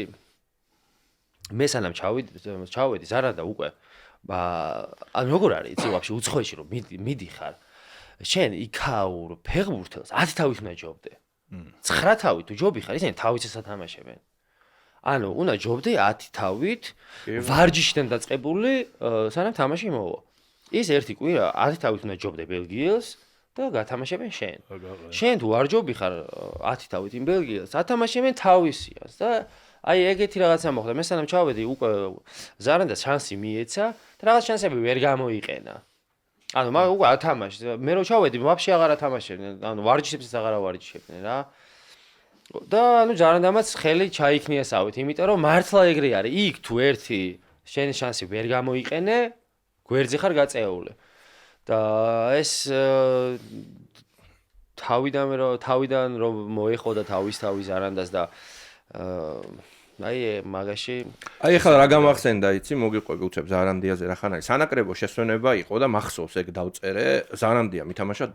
S2: მე სანამ ჩავედი ზარანდა უკვე ანუ როგორ არის იცი ვაფშე უცხოეთში რომ მიდიხარ შენ იქაურ ფეხბურთელს 10 თავით უნდა ჯობდე 9 თავით თუ ჯობი ხარ ისინი თავისას ათამაშებენ ანუ უნდა ჯობდე 10 თავით ვარჯიშიდან დაწყებული სანამ თამაში მოვა ის ერთი კვირა 10 თავით უნდა ჯობდე ბელგიელს და გათამაშებენ შენ თუ არ ჯობი ხარ 10 თავით იმ ბელგიელს ათამაშებენ თავისიას და აი ეგეთი რაღაცა მოხდა. მე სანამ ჩავედი უკვე ზარანდა შანსი მიეცა და რაღაც შანსები ვერ გამოიყენა. ანუ მაგ უკვე ათამაშე. მე რო ჩავედი, ვაფშე აღარ ათამაშებდნენ. ანუ ვარჯიშებსაც აღარ ვარჯიშებდნენ რა. და ანუ ზარანდამაც ხელი ჩაიქნია სავით, იმიტომ რომ მართლა ეგრე არის. იქ თუ ერთი შენ შანსი ვერ გამოიყენე, გვერდზე ხარ გაწეული. და ეს თავიდან რომ მოეხო და თავის ზარანდას და აი მაგაში
S3: აი ახლა რა გამახსენდა იცი მოგიყვები უცებ ზარანდიაზე რახან არის სანაკრებო შესვენება იყო და მახსოვს ეგ დავწერე ზარანდია მითამაშა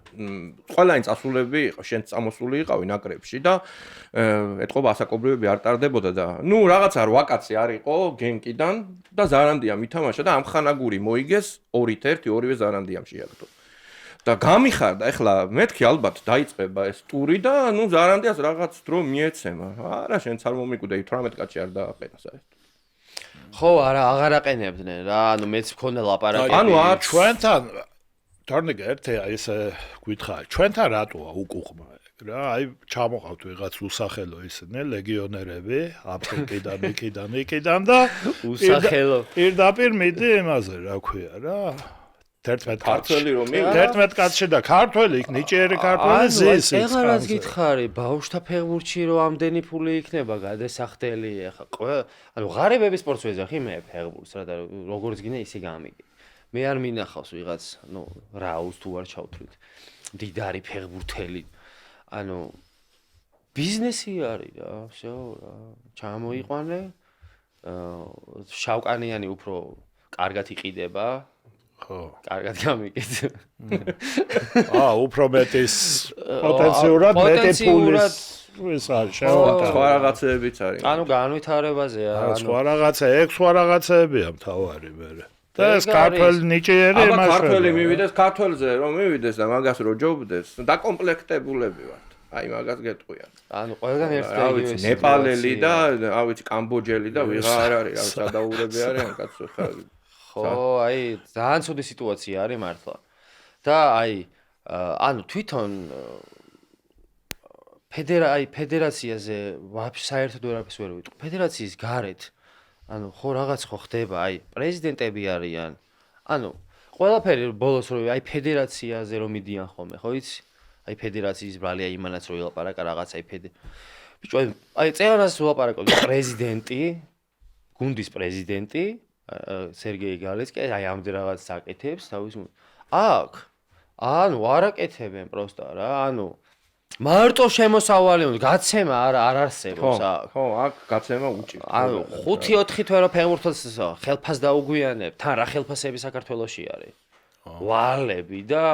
S3: ყველანი წასულები იყო შენ წამოსული იყავი ნაკრებში და ეთყობა ასაკობრივები არ ტარდებოდა და ნუ რაღაცა რვაკაცი არ იყო გენკიდან და ზარანდია მითამაშა და ამხანაგური მოიგეს 2-1 ორივე ზარანდიამ შეაგდო და გამიხარდა ეხლა მეთქი ალბათ დაიწყება ეს ტური და ნუ ზარანდიას რაღაც დრო მიეცემა არა შენც არ მომიკვდეი 18 კაცი არ დააყენა საერთოდ
S2: ხო არა აღარ აყენებდნენ რა ანუ მეც მქონდა ლაპარაკი
S3: ანუ
S1: ჩვენთან თორნიკე ერთი ესე გითხარი ჩვენთან რატოა უკუღმა რა აი ჩამოყავთ ვიღაც უსახელო ისინი ლეგიონერები აფრიკიდან იქიდან და
S2: უსახელო
S1: პირდაპირ მიდი იმაზე რა ქვია რა 11
S3: ქართველი რომ მივიდა
S1: 11 კაცში და ქართველი იქ ნიჭიერი ქართველი ზის
S2: ეხლა რაც გითხარი ბავშვთა ფეხბურთში რომ ამდენი ფული იქნება გადასახდელი ეხლა ანუ ღარიბები სპორტს ვეძახი მე ფეხბურთს რა და როგორც გინდა ისე გამიგე მე არ მინახავს ვიღაც ნუ რაუს თუ არ ჩავთვლით დიდარი ფეხბურთელი ანუ ბიზნესი არის რა всё რა ჩამოიყვანე შავკანიანი უფრო კარგად იყიდება ხო, კარგად გამიგეთ.
S1: უფრო მეტის პოტენციურად მეტი ფულის ეს არის
S3: შევა სხვა რაღაცებიც არის.
S2: ანუ განვითარებაზეა,
S1: ანუ სხვა რაღაცა, ეგ სხვა რაღაცებია მთავარი მერე. და ეს ქართველი ნიჭიერი
S3: იმას. აბა ქართველი მივიდეს, ქართველზე რომ მივიდეს და მაგას რომ ჯობდეს, დაკომპლექტებულები ვართ. აი მაგას გეტყვია.
S2: ანუ ყველგან ერთი
S3: რა ვიცი, ნეპალელი და რა ვიცი, კამბოჯელი და ვიღარ არის, რა სადაურები არიან კაცო ხა.
S2: ხო, აი, ძალიან ცუდი სიტუაცია არის მართლა. და აი, ანუ თვითონ ფედერაციაზე ვაფშე საერთოდ ვერაფერს ვერ ვიტყვი. ფედერაციის გარეთ, ანუ ხო რაღაც ხო ხდება, აი, პრეზიდენტები არიან. ანუ ყველაფერი ბოლოს რომ აი ფედერაციაზე რომ მიდიან ხოლმე, ხო იცი? აი ფედერაციის ბრალია იმანაც რომ ელაპარაკა რაღაც აი ბიჭო, აი წელანას ელაპარაკა პრეზიდენტი, გუნდის პრეზიდენტი სერგეი გალეცკი აი ამდენ რაღაც საკეთებს თავის აქ ანუ არ აკეთებენ პროსტა რა ანუ მარტო შემოსავალი უნდა გაცემა არ არსებობს აქ
S3: ხო აქ გაცემა უჭირს
S2: ანუ 5-4 თვე რომ ფეხბურთელს ხელფას დაუგვიანებ თან რა ხელფასები საქართველოში არის ვალები და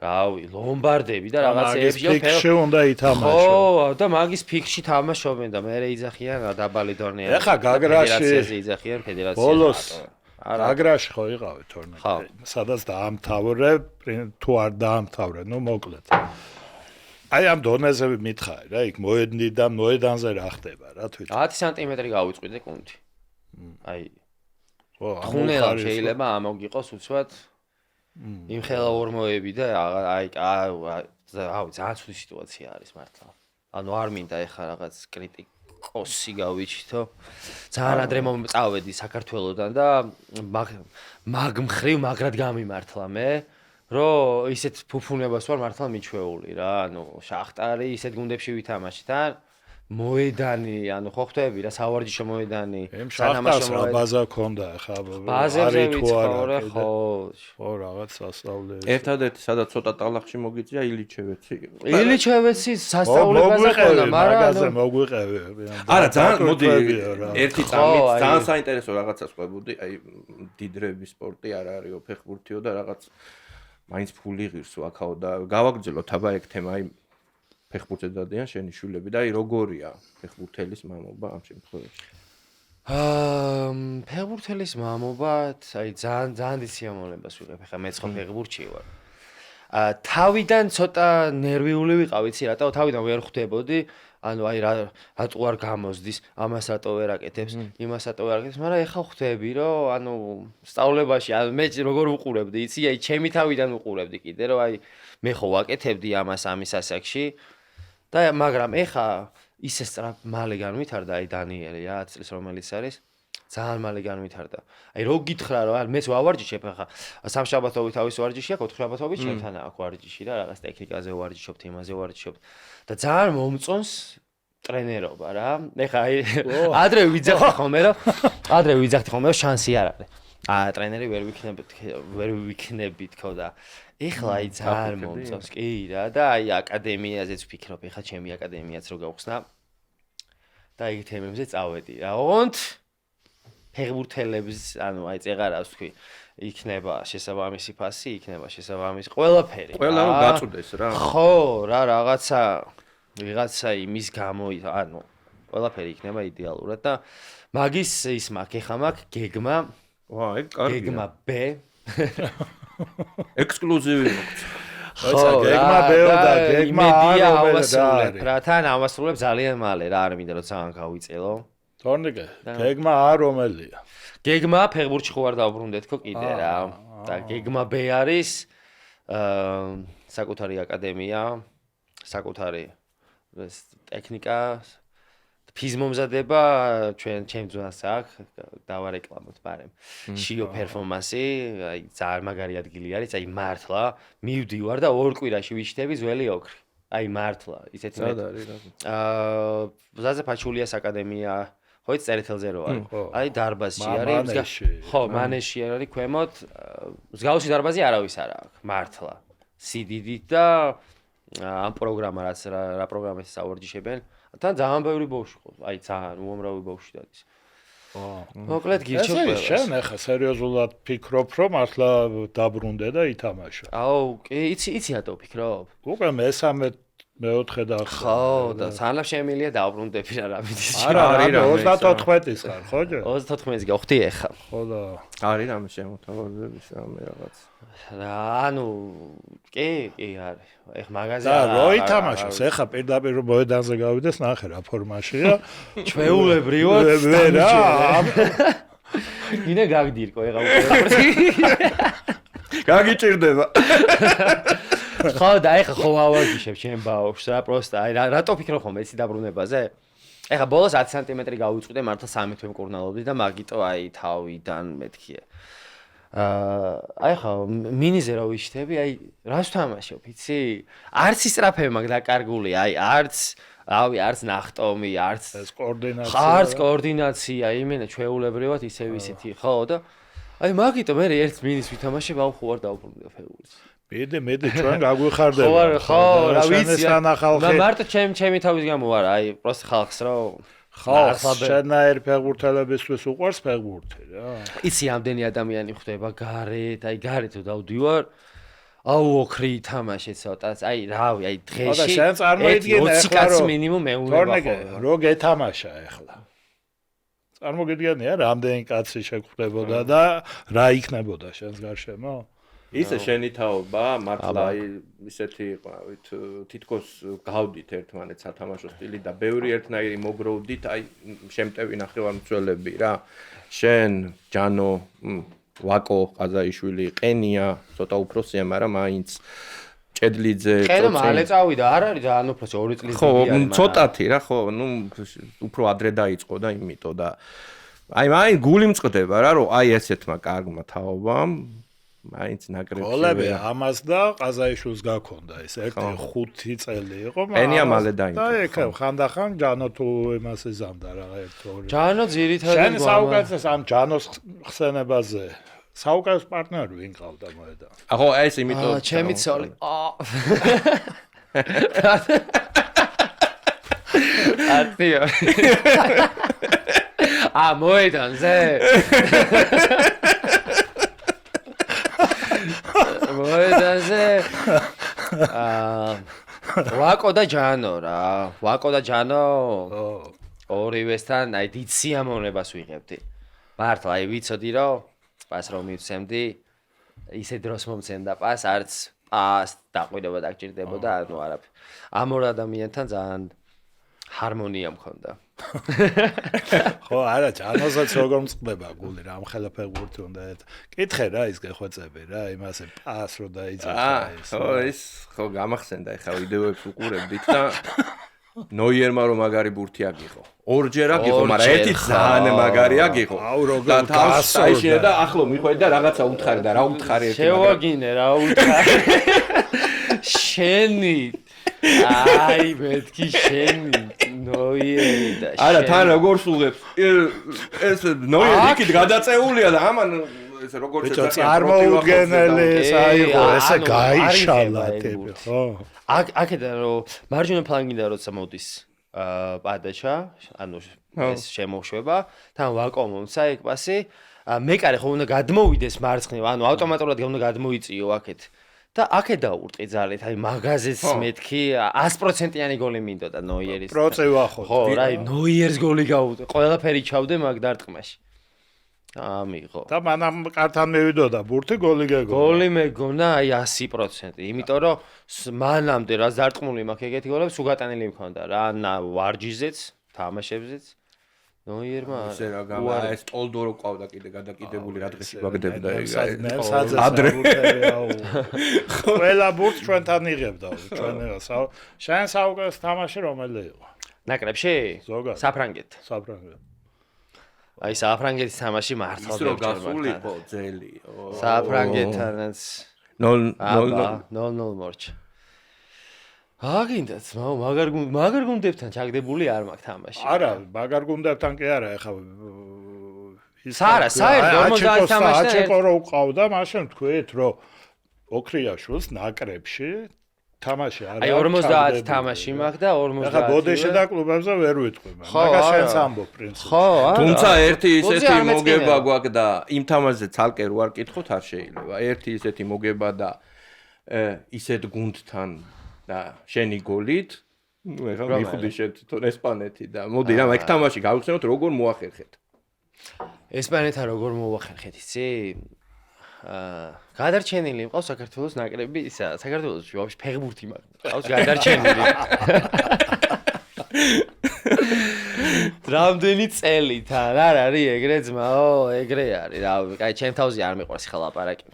S2: რავი ლომბარდები და რაღაცეებში
S1: ფიქში უნდა ითამაშო
S2: ხო და მაგის ფიქში თამაშობენ და მე ეძახიან დაბალი დონე
S1: ეხა გაგრაში
S2: ეძახიან ფედერაციას
S1: ბოლოს აგრაში ხო იყავი თორნიკე სადაც დაამთავრე თუ არ დაამთავრე ნუ მოკლედ აი ამ დონეზე მითხარი რა იქ მოედნი და მოედანზე რა ხდება რა თვითონ
S2: 10 სანტიმეტრი გავიწვიდე კუნთი აი ხუნელა შეიძლება ამოგიყოს უცბად იმ ხელა ორმოები და აი ძალიან ცუდი სიტუაცია არის მართლა ანუ არ მინდა ეხა რაღაც კრიტიკოსი გავიჩითო ძალიან ადრე წავედი საქართველოსდან და მაგ მხრივ მაგრად გამიმართლა მე რომ ისეთ ფუფუნებას ვარ მართლა მიჩვეული რა ანუ შახტარი ისეთ გუნდებში ვითამაშით ან მოედანი ანუ ხო ხვდები რა სავარჯიშო მოედანი
S1: სანამაშო ბაზა ქონდა ხა
S2: ბაზაზე ვიცხოვრე ხო
S1: ხო რაღაც სასწავლებელი
S3: ერთადერთი სადაც ცოტა ტალახში მოგიწია
S2: ილიჩევეცი სასწავლებელი ბაზა ქონდა მაგრამ
S1: მაგაზე მოგვიყევი
S3: არა ძალიან მოდი ერთი წამით ძალიან საინტერესო რაღაცას ყვებოდი აი დიდრების სპორტი არ არისო ფეხბურთიო და რაღაც მაინც ფული ღირსო აქაო და გავაგრძელოთ აბა ეგ თემა აი ფეხბურთზე დადიან შენი შვილები და აი როგორია ფეხბურთელის მამობა ამ შემთხვევაში?
S2: ფეხბურთელის მამობა აი ძალიან დიდ სიამოვნებას ვიღებ ხა მეც ხო ფეხბურთში ვარ. თავიდან ცოტა ნერვიული ვიყავ იცი რატო თავიდან ვერ ხვდებოდი ანუ აი რატო არ გამოზდის ამას რატო ვერ აკეთებს იმას რატო ვერ აკეთებს მაგრამ ეხა ხვდები რომ ანუ სწავლებაში მე როგორ ვუყურებდი იცი აი ჩემი თავიდან ვუყურებდი კიდე რომ აი მე ხო ვაკეთებდი ამას ამის ასაკში და მაგრამ ეხა ისე სწრაფ მალე განვითარდა აი დანიელი რა 10 წლის რომელიც არის ძალიან მალე განვითარდა აი რო გითხრა რომ მეც ვავარჯიშებ ახლა სამშაბათობით თავის ვარჯიში აქვს 4 შაბათობით ჩემთან აქვს ვარჯიში რა რაღაც ტექნიკაზე ვარჯიშობ თემაზე ვარჯიშობ და ძალიან მომწონს ტრენერობა რა ეხლა აი ადრე ვიძახდი ხოლმე რომ შანსი არ არის ტრენერი ვერ ვიქნებით ხო და ეხლა აი ძალიან მომწონს კი რა და აი აკადემიაზეც ვფიქრობ ეხლა ჩემი აკადემიაც რო გავხსნა და აი თემებზე წავედი რა ოღონდ ფეხბურთელებს ანუ აი წეღარავს თქვი იქნება შესაბამისი ფასი იქნება შესაბამისი ყველაფერი
S3: ყველა რომ გაწუდეს რა
S2: ხო რა ვიღაცა იმის გამო ანუ ყველაფერი იქნება იდეალურად და მაგის ის მაქვს ეხა მაქვს გეგმა
S3: ვა ეგ კარგია
S2: გეგმა B
S3: ექსკლუზივი მოქცე
S1: ხო გეგმა B-ო და გეგმა
S2: A რა თან ავასრულებ ძალიან მალე რა არ მინდა რომ ძალიან გავიწელო
S1: თორნიკე გეგმა A რომელია
S2: გეგმა ფეხბურთში ხო არ დავბრუნდეთქო კიდე რა და გეგმა B არის საკუთარი აკადემია საკუთარი ტექნიკა ფიზმომზადება ჩემ ძვანს აქვს დავარეკლამოთ ბარემ შიო პერფორმანსი აი ძალიან მაგარი ადგილი არის აი მართლა მივდივარ და ორ კვირაში ვიჩნდები ძველი ოქრი აი მართლა ისეთი მე ზაზე ფაჩულიას აკადემია ხო იცი წერეთელზე რო არის აი დარბაზში არის ხო მანეში არის ქვემოთ მსგავსი დარბაზი არავის არ აქვს მართლა სიდიდით და ამ პროგრამა რა პროგრამას საუბრობენ თან ძალიან ბევრი ბავშვი ხო აი ძალიან უამრავი ბავშვი დადის მოკლედ გირჩევ
S1: შენ ახლა სერიოზულად ფიქრობ რომ მართლა დაბრუნდე და ითამაშა
S2: აუ კი იცი რატო ვფიქრობ
S1: უკვე მესამე მეოთხე და
S2: ხო და სანამ შემილია დაბრუნდები რა მიდის
S1: არა 34-ის ხარ ხო ჯერ
S2: 34-ის გავხდი ახლა
S1: ხო და
S3: არის რამე შემოთავაზების რამე რაღაც
S2: რა ანუ კი არის ეხ მაღაზია
S1: და რო ითამაშოს ეხა პირდაპირ მოედანზე გავიდეს ნახე რა ფორმაშია
S2: ჩვეულებრივად
S1: ვერა
S2: ინა გაგდირკო ეხა უკვე
S3: გაგიჭირდება
S2: ხო და ეხა ხო ავარჯიშებ ჩემ ბავშვს რა პროსტა აი რატო ფიქრობ ხომ ეცი დაბრუნებაზე ეხა ბოლოს 10 სანტიმეტრი გავიწვიდე მართლა 3 თვე მკურნალობდი და მაგიტო აი თავიდან მეთქია აი ხა მინიზე რა ვიშთები აი რას ვთამაშობ იცი არც ისტრაფები მაგ დაკარგული აი არც ნახტომი არც კოორდინაცია იმენა ჩვეულებრივად ისე ვისეთი ხო და აი მაგიტო მე ერთ მინის ვითამაშებ აუ ხო არ დავბრუნდე ფეხბურთს
S1: მედი ჩვენ გაგვიხარდება
S2: ხო რა ვიცი მარტო ჩემი თავის გამო არა აი პროსტ ხალხს რომ
S1: ხალხს შენაერ ფეხბურთელებისთვის უყვარს ფეხბურთი რა
S2: იცი ამდენი ადამიანი ხვდება გარეთ აი გარეთ დავდივარ აუ ოქრი თამაშე ცოტა აი რავი აი დღეში
S1: და შენ წარმოიდგინე
S2: 20 კაცი მინიმუმ მეუნება
S1: ხო რო გეთამაშა ახლა წარმოგიდგენია რამდენი კაცი შეგხვდებოდა და რა იქნებოდა შენს გარშემო?
S3: ისე შენი თაობა მართლა ისეთი იყო, თითქოს გავდით ერთმანეთს სათამაშო სტილი და ბევრი ერთნაირი მოგროვდით, შემტევი ნახევარმცველები რა. შენ, ჯანო, ვაკო ყაზაიშვილი, ყენია, ცოტა უფროსია, მაგრამ მაინც ჭედლიძე,
S2: ყენო მალე წავიდა, არ არის ძალიან უფროსი 2 წლის
S3: ხო, ცოტათი რა, ხო, უფრო ადრე დაიწყო და იმიტომ და მაინც გული მწყდება რა, რომ ესეთმა კარგმა თაობამ მაინც ნაკრებში
S1: გოლები ამას და ყაზაიშვილს გაქონდა ეს 1-5 წელი იყო
S3: ენია მალე დაინტერესდა
S1: და ეკა ხანდახან ჯანო თუ იმას ეზამდა რა 1-2
S2: ჯანო ძირითადად
S1: შენ საუკეთესო ამ ჯანოს ხსენებაზე საუკეთესო პარტნიორი ვინ ყავდა მოედა
S3: ხო ეს იმიტომ
S2: ჩემი ცოლი არტიო მოედანზე მოედანზე ვაკო და ჯანო რა ვაკო და ჯანო ორივესთან აი დიდ სიამოვნებას ვიღებდი მართლა აი ვიცოდი რომ პას რომ მივცემდი ისე დროს მომცემდა პას არც პას დაყვირება დაგჭირდებოდა ანუ არაფერი ამ ორ ადამიანთან ძალიან ჰარმონია მქონდა
S1: ხო არა ჯანოსაც როგორ მწყდება გული რა ამ ხელაფეხბურთი უნდა კითხე რა ის გეხვეწები რა იმასე პას რო დაიძახა
S3: ეს ხო ის ხო გამახსენდა ეხა ვიდეოებს უყურებდით და ნოიერმა რომ მაგარი ბურთი აგიღო ორჯერ აგიღო მაგრამ ერთი ძალიან მაგარი აგიღო
S1: აუ როგორ
S3: გასაიშინე და ახლო მიხვედი და რაღაცა უთხარი და რა უთხარი ერთი
S2: შევაგინე რა უთხარი შენი აი მეთქი შენი ნოიერი და
S3: არა თან როგორ სულებს ეს ნოიერი იქით გადაწეულია და ამან ეს როგორ
S1: წარმოუდგენელი ეს აიღო ესე გაიშალა ტიპი ხო
S2: აქედან რომ მარჯვენა ფლანგიდან როცა მოდის პადაჩა ანუ ეს შემოშვება თან ვაკო მომცა ეგ პასი მეკარე ხო უნდა გადმოვიდეს მარცხნივ ანუ ავტომატურად უნდა გადმოიწიო აქეთ და აქე დაურტყი ძალით, აი მაგაზეც მეთქი 100%-იანი გოლი მინდოდა ნოიერის.
S1: პროცევა ხო.
S2: ხო, რა, ნოიერს გოლი გაუტყე. ყველაფერი ჩავდე მაგ დარტყმაში. ამიღო.
S1: და მანამ კართან მევიდოდა ბურთი გოლი გეგო.
S2: გოლი მეგონა აი 100%. იმიტომ რომ მანამდე რა დარტყმული მაქვს ეგეთი გოლები სულ გატანილი მქონდა რა, ვარჯიშზეც, თამაშებზეც. ნოიერმა
S3: ესე რა გამა ეს ტოლდორო ყავდა კიდე გადაკიდებული რა დღეში ვაგდებდა ეგ
S1: ადრე ყველა ბურთს ჩვენთან იღებდა ჩვენ შენ საუკეთესო თამაში რომელი იყო
S2: ნაკრებში
S1: ზოგადად
S2: საფრანგეთ აი საფრანგეთის თამაში მართლა
S3: ის რო გასულიყო ძელი
S2: საფრანგეთთანაც 0-0 მორჩა აგინდაც მაგარ გუნდებთან ჩაგდებული არ მაქვს თამაში.
S1: არა, მაგარ გუნდებთან კი არა, ეხა
S2: არა, საერთოდ 50 თამაშთან
S1: აჩეკო რო ყავდა, მაშინ თქვით, რომ ოქრიაშვილს ნაკრებში თამაში არა.
S2: აი 50 თამაში მაქვს და 50.
S1: ეხა ბოდეში და კლუბებზე ვერ ვიტყვი, მაგას შენც ამბობ პრინციპი.
S2: ხო, არა.
S3: თუმცა ერთი ისეთი მოგება გვაქვს და იმ თამაშზე ცალკე რო არ კითხოთ არ შეიძლება. ერთი ისეთი მოგება და ისეთ გუნდთან და შენი გოლით, ნუ ეხლა მიხდი შენ თვითონ ესპანეთი და მოდი რა მაგ თამაში გავიხსენოთ როგორ მოახერხეთ.
S2: ესპანეთთან როგორ მოახერხეთ, იცი? გადარჩენილი მყავს საქართველოს ნაკრები, ისა საქართველოში ვაფშე ფეხბურთი მყავს გადარჩენილი. რამდენი წელითან არ არის ეგრე ძმაო, ეგრე არის. რა, კაი, ჩემ თავზე არ მიყვარს ხა ლაპარაკი.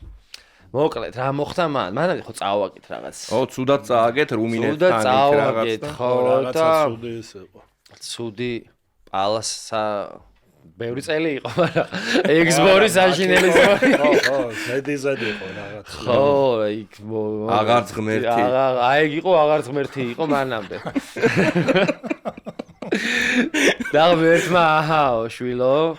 S2: მოკლედ რა მოხდა მანამდე ხო წავაგეთ რაღაც.
S3: ო, ცუდად წააგეთ რუმინეთთან
S2: რაღაც. ხო,
S1: რაღაცა ცუდი ის იყო.
S2: ცუდი პალასა ბევრი წელი იყო, მაგრამ ექსბორის აშინელი ზორი.
S1: ხო, ზედი იყო რაღაც.
S2: ხო, იქ
S3: აღარც ღმერთი.
S2: აი ეგ იყო აღარც ღმერთი იყო მანამდე. და ერთმა აჰაო შვილო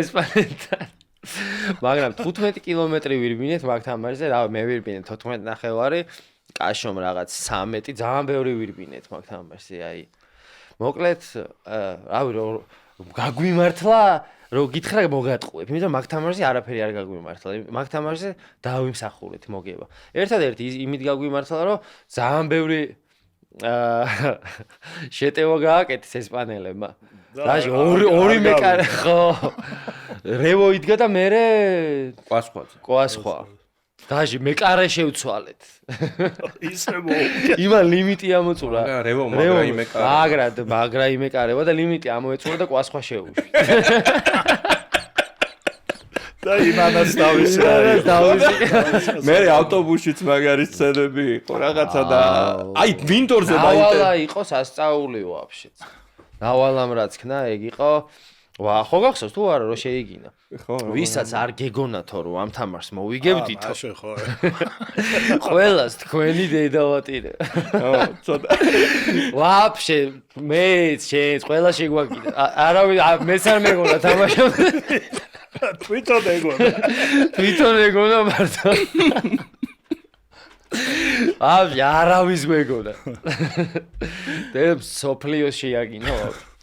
S2: ესპანეთთან მაგრამ 15 კილომეტრი ვირბინეთ მაგ თამაშზე, რა მე ვირბინეთ 14 ნახევარი, კაშომ რაღაც 13, ძალიან ბევრი ვირბინეთ მაგ თამაშზე, აი. მოკლედ, რავი, გაგვიმართლა, რომ გითხრა მოგატყუებ, იმიტომ მაგ თამაშზე არაფერი არ გაგვიმართლა. მაგ თამაშზე დავიმსახურეთ მოგება. ერთადერთი იმით გაგვიმართლა, რომ ძალიან ბევრი შეტევა გააკეთეს ესპანელებმა. დაში ორი მეკარე ხო. რევო იდგა და მერე კვასხვა. დაში მეკარე შევცვალეთ.
S1: ისე მოუწია.
S2: იმან ლიმიტი ამოწურა.
S3: რევო მაგრა იმეკარევა და ლიმიტი ამოეწურა და კვასხვა შეუშვი.
S1: და იმანაც დავისი.
S3: მე ავტობუსშიც მაგარი სცენები იყო რაღაცა და აი მინდორზე
S2: დავალა იყო სასწაული ვაფშე. დავალამ რაც ქნა ეგ იყო. ხო გახსოვს თუ არა რომ შეიგინა. ვისაც არ გეგონათო რომ ამ თამაშს მოვიგებდითო.
S1: ხო.
S2: ყველას თქვენი დედავატირე.
S3: ცოტა.
S2: ვაფშე მეც შენს ყველა შეგვაგიდა. არავინ მეც არ მეგონა თამაშობ. თვითონ ეგონა მარტო. არავის მეგონა. და სოფლიოს შეაგინო.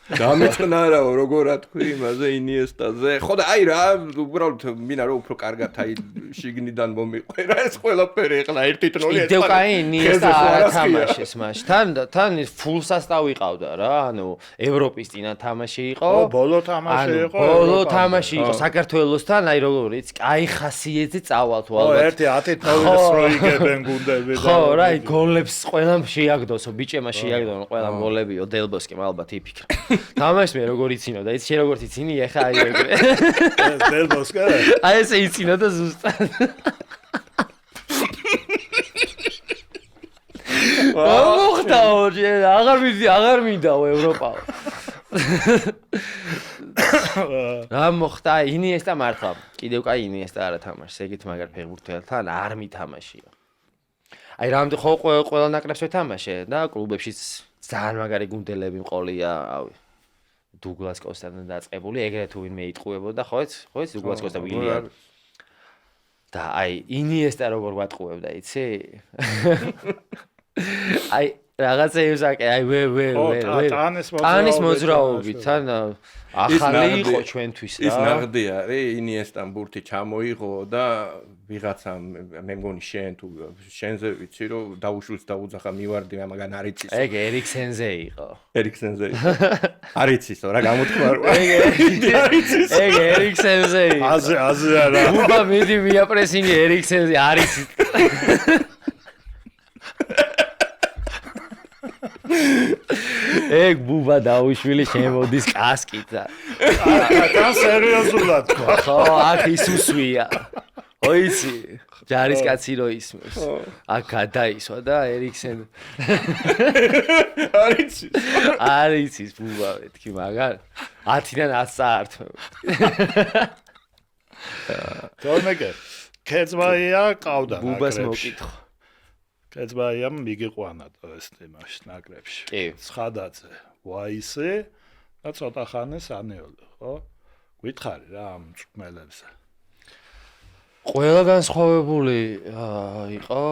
S3: დამეწნარაო როგორ რა თქვი იმაზე ინიესტაზე. ხო და აი რა უბრალოდ მინა რომ უფრო კარგად აი შიგნიდან მომიყვერა ეს ყველაფერი ეხლა 1-0
S2: კიდევ კაი ინიესტა არ თამაშეს მაშ. თან ფულ სასტავი ყავდა რა. ანუ ევროპის წინა თამაში იყო.
S1: ბოლო თამაში იყო.
S2: ბოლო თამაში იყო საქართველოსთან, აი როგორიც კაი ხასიათზე წავალთ ალბათ.
S1: 10-0-ს რო იგებენ გუნდები და.
S2: ხო რა, გოლებს ყველამ შეაგდოსო, ბიჭემა შეაგდონ ყველამ გოლებიო, დელბოსკიმ ალბათ იფიქრა. თამაშს მე როგორ იცინო და იცი შე როგორ იცინი ეხა აი ეგრე.
S1: დელბოსკა.
S2: აი ესე იცინო და ზუსტად. მოხდაო, აღარ მინდაო ევროპა. რა მოხდა ინიესტა მართლა. კიდევ კაი ინიესტა არა თამაშს, ეგეთ მაგარ ფეხბურთელთან არ მითამაშია. აი რამდენი ხო ყველა ნაკრებს ვეთამაშე და კლუბებშიც ძალიან მაგარი გუნდელები მყოლია, ავი. დუგლას კოსტათან დაწყებული, ეგრეთ თუ ვინმე იტყუებოდა, ხო იცი დუგლას კოსტა ვილია. და აი ინიესტა როგორ ვატყუებდა, იცი? აი რაღაცეებს აი ტანის მოძრაობით თან ახალი იყო ჩვენთვის რა.
S3: ის ნაღდი არის ინიესტამ ბურთი ჩამოიღო და ვიღაცა მე მგონი შენ თუ შენზე ვიცი რომ დაუშულს დაუძახა მივარდი მაგან არ იცის.
S2: ეგ ერიქსენზე იყო.
S3: არ იცისო რა გამოთქვა რა.
S2: ეგ ერიქსენზე იყო.
S1: აზე არა.
S2: ბუბა მიდი მიაპრესინგი ერიქსენზე არ იცის. ეგ ბუბა დაუშვილი შემოდის კასკით და
S1: თან სერიოზულად თქვა.
S2: ხო, აქ ის უსვია. ოიცი, ჯარისკაცი რო ისმის. აქ გადაისვა და ერიქსენ არ იცის ბუბა მეთქი მაგარ 10-დან 10 საათმევ.
S1: თორმეკე ქეცბაია ყავდა
S2: ბუბას მოკითხო.
S1: ქეცბაიამ მიგიყვანა ეს თემაში ნაკრებში.
S2: კი.
S1: ცხადაძე, ვაისე და ცოტა ხანი სანიოლი, ხო? გითხარი რა ამ წმელებზე.
S2: ყველა განსხვავებული იყო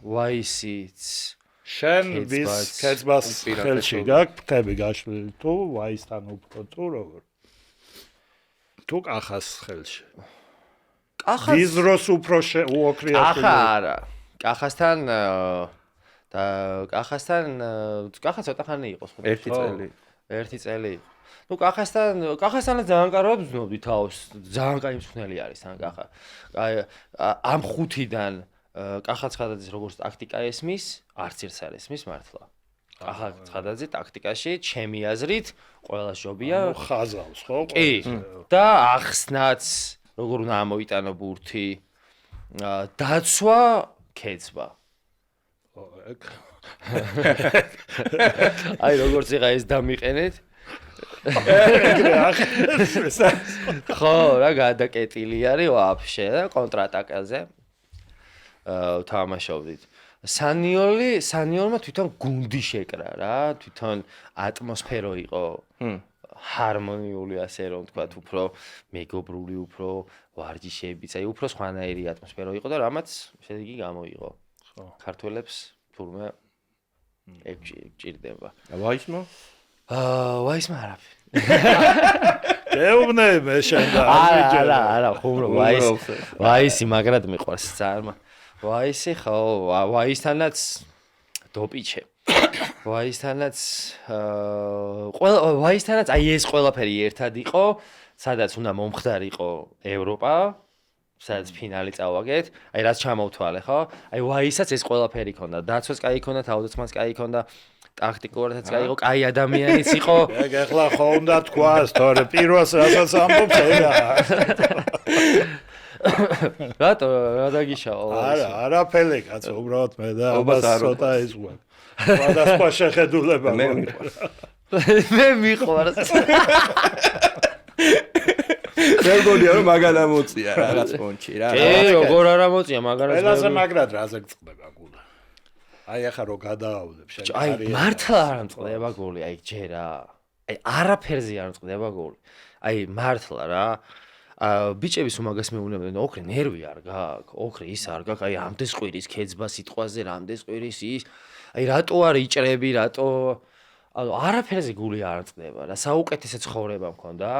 S2: ვაისიც.
S1: შენ ვის ქეცბას ხელში გაქვს ფთები გაშლილი თუ ვაისთან უფრო თუ როგორ? თუ კახას ხელში.
S2: კახას
S1: ვიზროს უფრო უოქრია.
S2: ახა არა. კახასთან კახა ცოტა ხანი იყო ხო?
S3: 1 წელი.
S2: 1 წელი იყო. ნუ კახასთანაც ძალიან კარგად ვზნობდი თავს. ძალიან კაი მსხვნელი არის თან კახა. აი ამ 5-დან კახა ცხადაძის როგორც ტაქტიკა ესმის, არც ერთს არ ესმის მართლა. კახა ცხადაძე ტაქტიკაში ჩემი აზრით ყველა ჯობია.
S1: ხაზავს ხო?
S2: კი. და ახსნაც როგორ უნდა ამოიტანო ბურთი. დაცვა ქეცბა. აი როგორც იღა ეს დამიყენეთ. ხო, რა გადაკეტილი არის ვაფშე და კონტრატაკაზე. თამაშობდით. სანიოლმა თვითონ გუნდი შეკრა რა, თვითონ ატმოსფერო იყო. ჰარმონიული ასე რომ თქვა, უფრო მეგობრული, უფრო ვარჯიშებიც, აი უფრო სხვანაირი ატმოსფერო იყო და რამაც შედეგი გამოიღო. ხო. ქართველებს თურმე ეგ ჭირდება.
S3: ვაისმა?
S2: ვაისმა არაფერი.
S1: ეუბნები შენ და
S2: არა, ხუმრო ვაისი მაგრად მიყვარს ძალიან. ვაისი ხო, ვაისთანაც დოპიჩე. ვაისთანაც ვაისთანაც აი ეს ყველაფერი ერთად იყო, სადაც უნდა მომხდარიყო ევროპა, სადაც ფინალი წავაგეთ, აი რაც ჩამოვთვალე, ხო? აი ვაისაც ეს ყველაფერი ქონდა, დაცვაც კაი ქონდა, თავდაცვაც კაი ქონდა, ტაქტიკურადაც კაი იყო, კაი ადამიანიც იყო.
S1: ეგ ეხლა ხო უნდა თქვას, თორე პირველს რასაც ამბობს ეგა.
S2: რატო რა დაგიშაო?
S1: არაფერი კაცო, უბრალოდ მე და ამას ცოტა ისვენ. სხვადასხვა შეხედულება
S3: მე მიყვარს.
S2: მე მიყვარს.
S3: მეგონია რომ მაგან ამოწია რაღაც პონჩი რა.
S2: როგორ არ ამოწია, მაგარაც
S1: ყველაზე მაგრად რაზე გწყდება გული. აი ახლა რო გადაავლებ შენ.
S2: აი მართლა არ ამწყდება გული, აი ჯერა. აი არაფერზე არ ამწყდება გული. აი მართლა რა. ბიჭების უმაგას მეუბნებიან, ოქრე ნერვი არ გაქვს, ოქრე ის არ გაქვს, აი ამდენ სყვირის ქეძბა სიტყვაზე, რამდენ სყვირის ის. აი რატო არ იჭრები, რატო ანუ არაფერზე გული არ ამწყდება რა. საუკეთესო ცხოვრება მქონდა.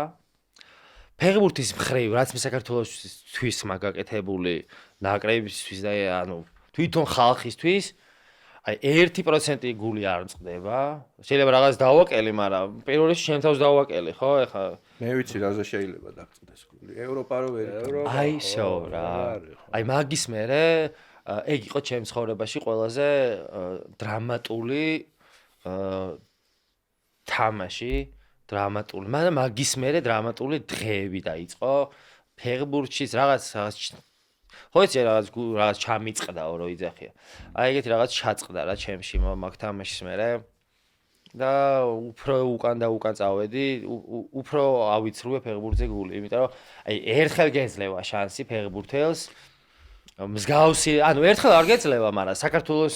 S2: ფეხბურთის მხრივ, რაც მე საქართველოსთვის მაგაკეთებული ნაკრებისთვის და ანუ თვითონ ხალხისთვის, აი 1% გული არ მწყდება. შეიძლება რაღაც დავაკელი, მაგრამ პირველ რიგში შენ თავს დავაკელი, ხო? ეხლა
S3: მე ვიცი რაზე შეიძლება დაგწყდეს გული. ევროპა რო ვერ
S2: აი შო რა. აი მაგის მერე ეგ იყო ჩემს ცხოვრებაში ყველაზე დრამატული თამაში. დრამატული, მაგრამ მაგის მერე დრამატული დღეები დაიწყო ფეხბურთშიც რაღაც ხო იცი რაღაც ჩამიწყდაო რო იძახია. აი ეგეთი რაღაც ჩაწყდა რა ჩემში მაგ თამაშის მერე და უფრო უკან და უკან წავედი, უფრო ავიცრუე ფეხბურთზე გული, იმიტომ რომ აი ერთხელ გეძლევა შანსი ფეხბურთელს მსგავსი, ანუ ერთხელ არ გეძლევა, მაგრამ საქართველოს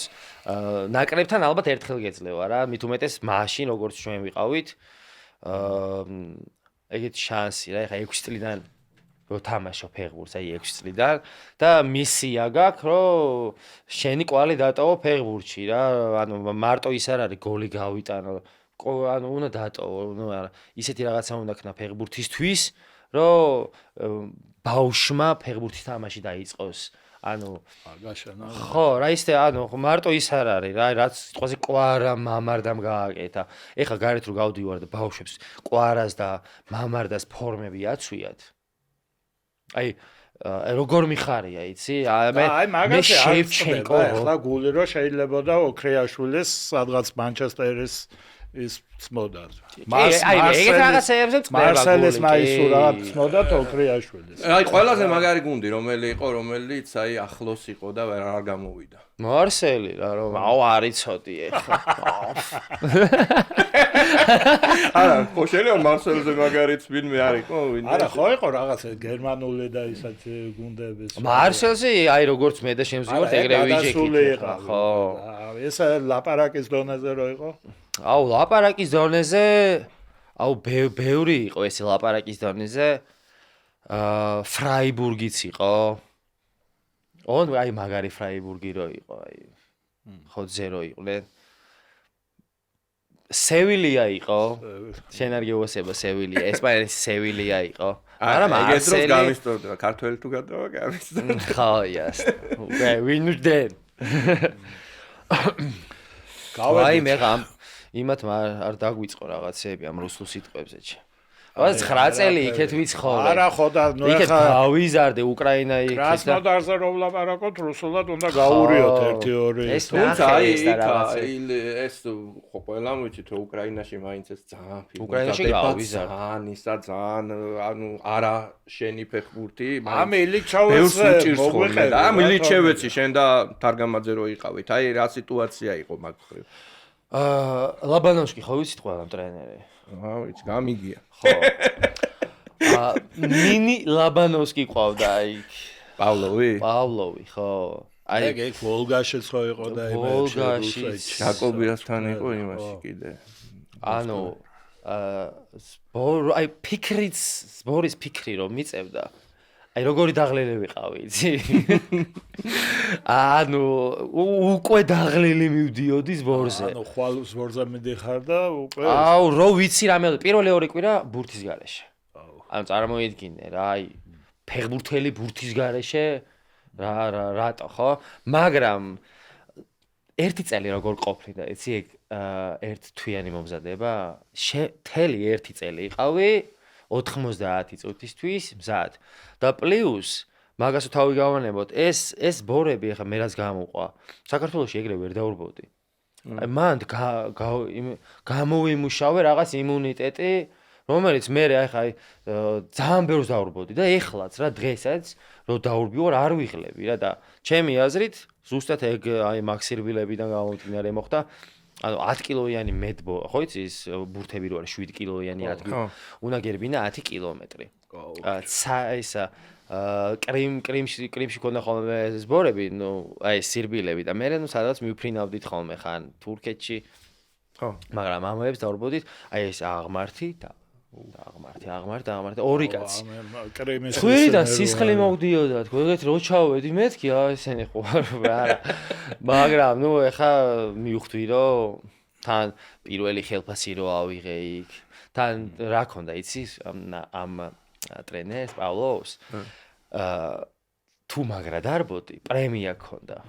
S2: ნაკრებთან ალბათ ერთხელ გეძლევა რა, მით უმეტეს მაშინ როგორც ჩვენ ვიყავით ეგეთი შანსი რა, ეხა 6 წლიდან რო თამაშო ფეხბურთს, აი 6 წლიდან და მისია გაქვს, რომ შენი კვალი დატოვო ფეხბურთში რა, ანუ მარტო ის არ არის გოლი გავიტანო, ანუ უნდა დატოვო, ნუ არა, ისეთი რაღაცა უნდა ქნა ფეხბურთისთვის, რომ ბავშვმა ფეხბურთის თამაში დაიწყოს. ანუ
S1: აგაშანა
S2: ხო რა ისე ანუ მარტო ის არ არის რა რაც სიტყვაზე კვარა მამარდამ გააკეთა ეხლა გარეთ რო გავდივარ და ბავშვებს კვარას და მამარდას ფორმები აცვიათ აი როგორ მიხარია იცი მე შევჩენკო
S1: ეხლა გული რო შეიძლებოდა ოქრიაშვილის სადღაც მანჩესტერის ის წმოდა.
S2: აი ეგეთ რაღაცეებზე წმდება გული.
S1: მარსელის მაისურა წმოდა ოქრიაშვილის.
S3: აი ყველაზე მაგარი გუნდი რომელი იყო, რომელიც აი ახლოს იყო და არ გამოვიდა.
S2: მარსელი რა რომ აუ არიცოდი ეხლა.
S3: არა, ხო შეიძლება მარსელზე მაგარიც ვინმე არ იყო,
S1: არა, ხო იყო რაღაცა გერმანული და ისეთ გუნდების.
S2: მარსელზე აი როგორც მე და შემზივართ ეგრე ვიჯექით ხო.
S1: ეს ლაპარაკის დონეზე რო იყო?
S2: აუ ლაპარაკის დონეზე აუ ბევრი იყო ეს ლაპარაკის დონეზე ფრაიბურგიც იყო აი მაგარი ფრაიბურგი რო იყო აი ხო ზერო იყვნენ სევილია იყო შენ არ გეუასება სევილია ესპანეთის სევილია იყო
S3: მაგრამ ეგეთ დროს გამისტორდა ქართველი თუ გადავა გამისტორდა
S2: ხო იას უკვე ვინუდენ აი მე გამ იმათ არ დაგვიწყო რაღაცეები ამ რუსულ სიტყვებზეჩი. რაც 9 წელი იქეთ ვიცხოვე.
S1: არა ხო და ნუ ეხა
S2: იქეთ გავიზარდე უკრაინայի იქეთ და
S1: კრასნოდარზე რომ ვლაპარაკობთ რუსულად უნდა გაურიოთ 1-2.
S2: თუმცა აი
S3: ეს ხო ყველამ ვიცით რომ უკრაინაში მაინც ეს ძალიან ფიგურა.
S2: უკრაინაში გავიზარდე.
S3: ანისა ძალიან ანუ არა შენი ფეხბურთი.
S1: ამ ილიჩოვეს
S3: მოგვიყევი. ამ ილიჩევეცი შენ და თარგამაძე რო იყავით. აი რა სიტუაცია იყო მაგ ხრივ.
S2: ლაბანოვსკი ხო ვიცით ყველა ტრენერი?
S3: ვიცი, გამიგია.
S2: ხო. ნინი ლაბანოვსკი ყავდა აი
S3: პავლოვი?
S2: პავლოვი, ხო.
S1: აი ეგ ვოლგაშიც ხო იყო და
S2: ვოლგაში
S3: ჯაკობიასთან იყო იმაში კიდე.
S2: ანუ აი ფიქრიც ბორის ფიქრი რომ მიწევდა აი როგორი დაღლილი ვიყავი იცი ანუ უკვე დაღლილი მივდიოდი ზბორზე
S1: ანუ ხვალ ზბორზე მიდიხარ და უკვე
S2: აუ რო ვიცი რამე პირველი ორი კვირა ბურთის გარეშე ანუ წარმოიდგინე რა აი ფეხბურთელი ბურთის გარეშე რატო ხო მაგრამ ერთი წელი როგორ ყოფლიდა, იცი, ეგ ერთ თვიანი მომზადება, მთელი ერთი წელი იყავი 90 წუთისთვის მზად. და პლუს მაგასო თავი გავანებოთ, ეს ბორები ახლა მე რაც გამოყვა. საქართველოში ეგრე ვერ დაურბოდი. აი მან გამოვიმუშავე რაღაც იმუნიტეტი, რომელიც მე ახლა ძალიან ბევრს დაურბოდი და ეხლაც რა დღესაც რო დაურბი ვარ არ ვიღლები რა და ჩემი აზრით ზუსტად ეგ აი მაქსირბილებიდან გამომდინარე მოხდა. ანუ 10 კილოიანი მედბო, ხო იცი ის ბურთები რო არის 7 კილოიანი ადგილი. უნდა გერბინა 10 კილომეტრი. ისა კრიმში ქონდა ხოლმე ეს ბორები, ნუ აი სირბილები და მე ნუ სადღაც მივფრინავდით ხოლმე ხან თურქეთში. ხო, მაგრამ ამოებს დაურბოდით, აი ეს აღმართი და აღმართი ორი კაცი. ხვირიდან სისხლი მოვდიოდა, თქო, ეგეთ რო ჩავედი მეთქი, აი ესენი ხო არა. მაგრამ ნუ ეხა მივხვდი რომ თან პირველი ხელფასი რო ავიღე იქ. თან რა ქონდა, იცი, ამ ტრენერს პავლოს. თუ მაგრა დარბოდი, პრემია ქონდა.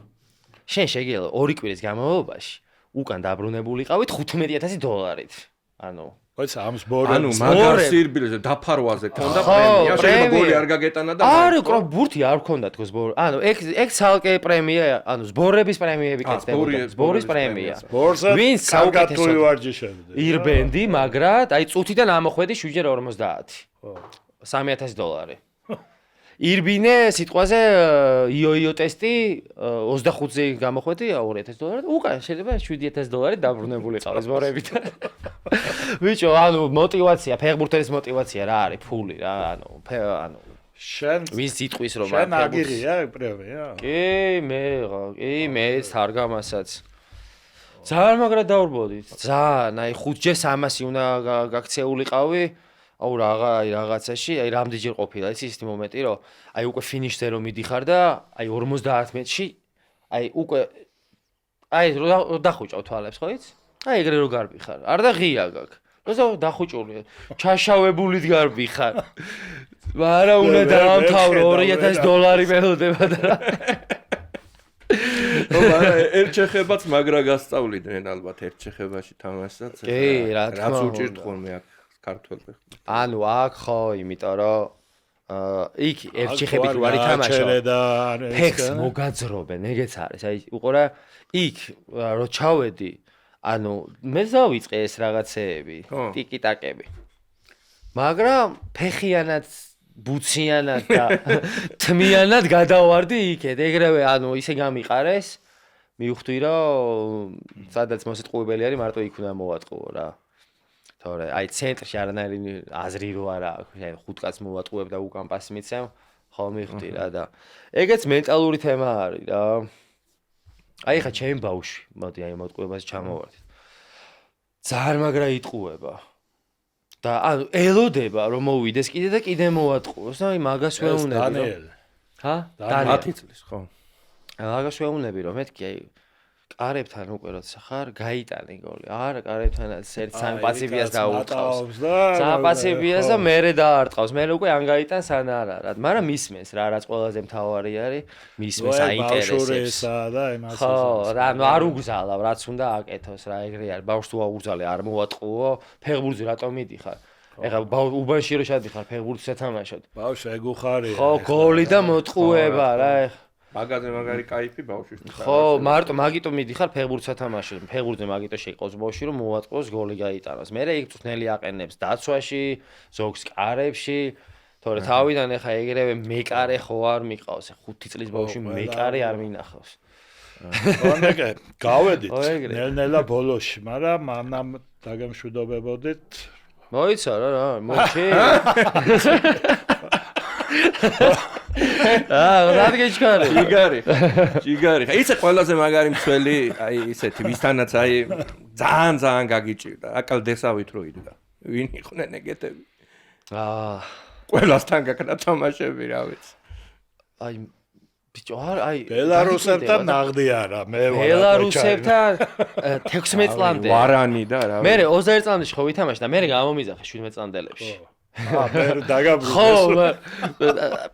S2: შენ შეგიძლია 2 კვირის განმავლობაში უკან დაბრუნებულიყავით $15,000-ით. ანუ
S1: ამს ბორე
S3: ანუ მაგარ სირბილეზე დაფარვაზე ქონდა პრემია, შეიძლება ბორი არ გაგეტანა და
S2: არა, კრო ბურთი არ ქონდა თქო ზბორი. ანუ ეგ ცალკე პრემია, ანუ ზბორების პრემიები კეთდებოდა. ზბორის პრემია. ვინც
S1: საუკეთესო ვარჯიშობდა.
S2: ირბენდი, მაგრად, აი წუთიდან ამოხვედი 7x50. $3,000. ირბინე სიტყვაზე იო ტესტი 25-ზე გამოხვედი $2,000 უკან შეიძლება $7,000 დაბრუნებულიყავ ზბორებით. ბიჭო, ანუ მოტივაცია, ფეხბურთელის მოტივაცია რა არის, ფული რა, ანუ
S1: შენ
S2: ვინც იტყვის რომ
S1: შენ აგიღია პრემია?
S2: კი, მეც თარგამასაც. ძალიან მაგრად დაურბოდით. ძალიან, აი 5-ჯერ 300 უნდა გაქცეულიყავი. აუ რაღაცაში, აი რამდენჯერ ყოფილა ის მომენტი, რომ აი უკვე ფინიშზე რომ მიდიხარ და აი 50 მეტრში, აი უკვე აი რო დახუჭავ თვალებს, ხო იცი? აი ეგრე რო გარბი ხარ. არ და ღია გაქვს. როცა დახუჭული, ჩაშავებულით გარბი ხარ. არა უნდა დაამთავრო $2,000 მელოდება და რა.
S3: ერთ შეხებაც მაგრა გასწავლიდნენ ალბათ ერთ შეხებაში თამაშსაც.
S2: კი, რა თქმა უნდა.
S3: რაც უჭირთ ხოლმე აქ ქართველებს.
S2: ანუ აქ ხო, იმიტომ რომ იქ ერთ შეხებით რო არის თამაშო. ფეხს მოგაძრობენ, ეგეც არის. აი უყურე, იქ რო ჩავედი, ანუ მე დავიწყე ეს რაღაცეები, ტიკიტაკები. მაგრამ ფეხიანად, ბუციანად და თმიანად გადავარდი იქეთ. ეგრევე, ანუ ისე გამიყარეს, მივხვდი რომ სადაც მოსიტყუებელი არის, მარტო იქ უნდა მოვატყუო რა. თორე აი ცენტრში არანაირი აზრი რო არა აქვს, აი 5 კაცს მოვატყუებ და უკან პასი მიცემ, ხო მივხვდი რა და ეგეც მენტალური თემა არის რა. აი ხა ჩემი ბავშვი, მოდი აი მოტყუებას ჩამოვარდით. ძალიან მაგრა იტყუება. და ანუ ელოდება რომ მოვიდეს კიდე და კიდე მოვატყუოს და აი მაგას ვეუნები რომ ჰა?
S3: 10 წლის, ხო.
S2: მაგას ვეუნები რომ მეთქი აი კარებთან უკვე როცა ხარ, გაიტანე გოლი. არა, კარებთანაც ერთ სამპასიბიას დაუწყავს. სამპასიბიას და მერე დაარტყავს. მერე უკვე ან გაიტანს ან არა რა. მაგრამ მისმენს რა, რაც ყველაზე მთავარი არის, მისმენს აინტერესებს.
S1: და იმას.
S2: ხო, რა, ნუ არ უგზალავ, რაც უნდა აკეთოს რა, ეგრე არის. ბავშვს თუ აუგზალე, არ მოვატყუო, ფეხბურთზე რატომ მიდიხარ? ეხლა უბანში რო შედიხარ, ფეხბურთს ეთამაშოთ.
S1: ბავშვი ეგ უხარია.
S2: ხო, გოლი და მოტყუება რა.
S3: მაგაზე მაგარი кайფი ბავშვისთვის.
S2: ხო, მარტო მაგიტომ მიდიხარ ფეხბურთს ათამაშოთ. ფეხბურთზე მაგიტო შეიყავს ბავშვი რომ მოვატყუოს გოლი გაიტანოს. მერე იქ წვნელი აყენებს დაცვაში, ზოგს კარებში. თორე თავიდან ეხა ეგრევე მეკარე ხო არ მიყავს. 5 წლის ბავშვი მეკარე არ მინახავს.
S1: ხონდე გავედით ნელ-ნელა ბოლოში, მაგრამ მანამ დაგემშვიდობებოდით.
S2: მოიცა რა, მოჩი. რადგეჩქარი
S3: ჯიგარი ხა ისე ყველაზე მაგარი მცველი აი ისეთი ვისთანაც აი ძალიან გაგიჭირდა აკალდესავით რო იდგა ვინ იყვნენ ეგეთები ყველასთან გაკეთა თამაშები რა ვიცი
S2: აი ბიჭო აი
S1: ბელარუსებთან ნაღდი არა მე ვარ
S2: ბელარუსებთან 16 წლამდე
S3: ვარანი და რა
S2: მე 21 წლამდე ხო ვითამაშე და მე გამომიძახე 17 წლამდელებში
S1: მე დაგაბრუნე
S2: ხო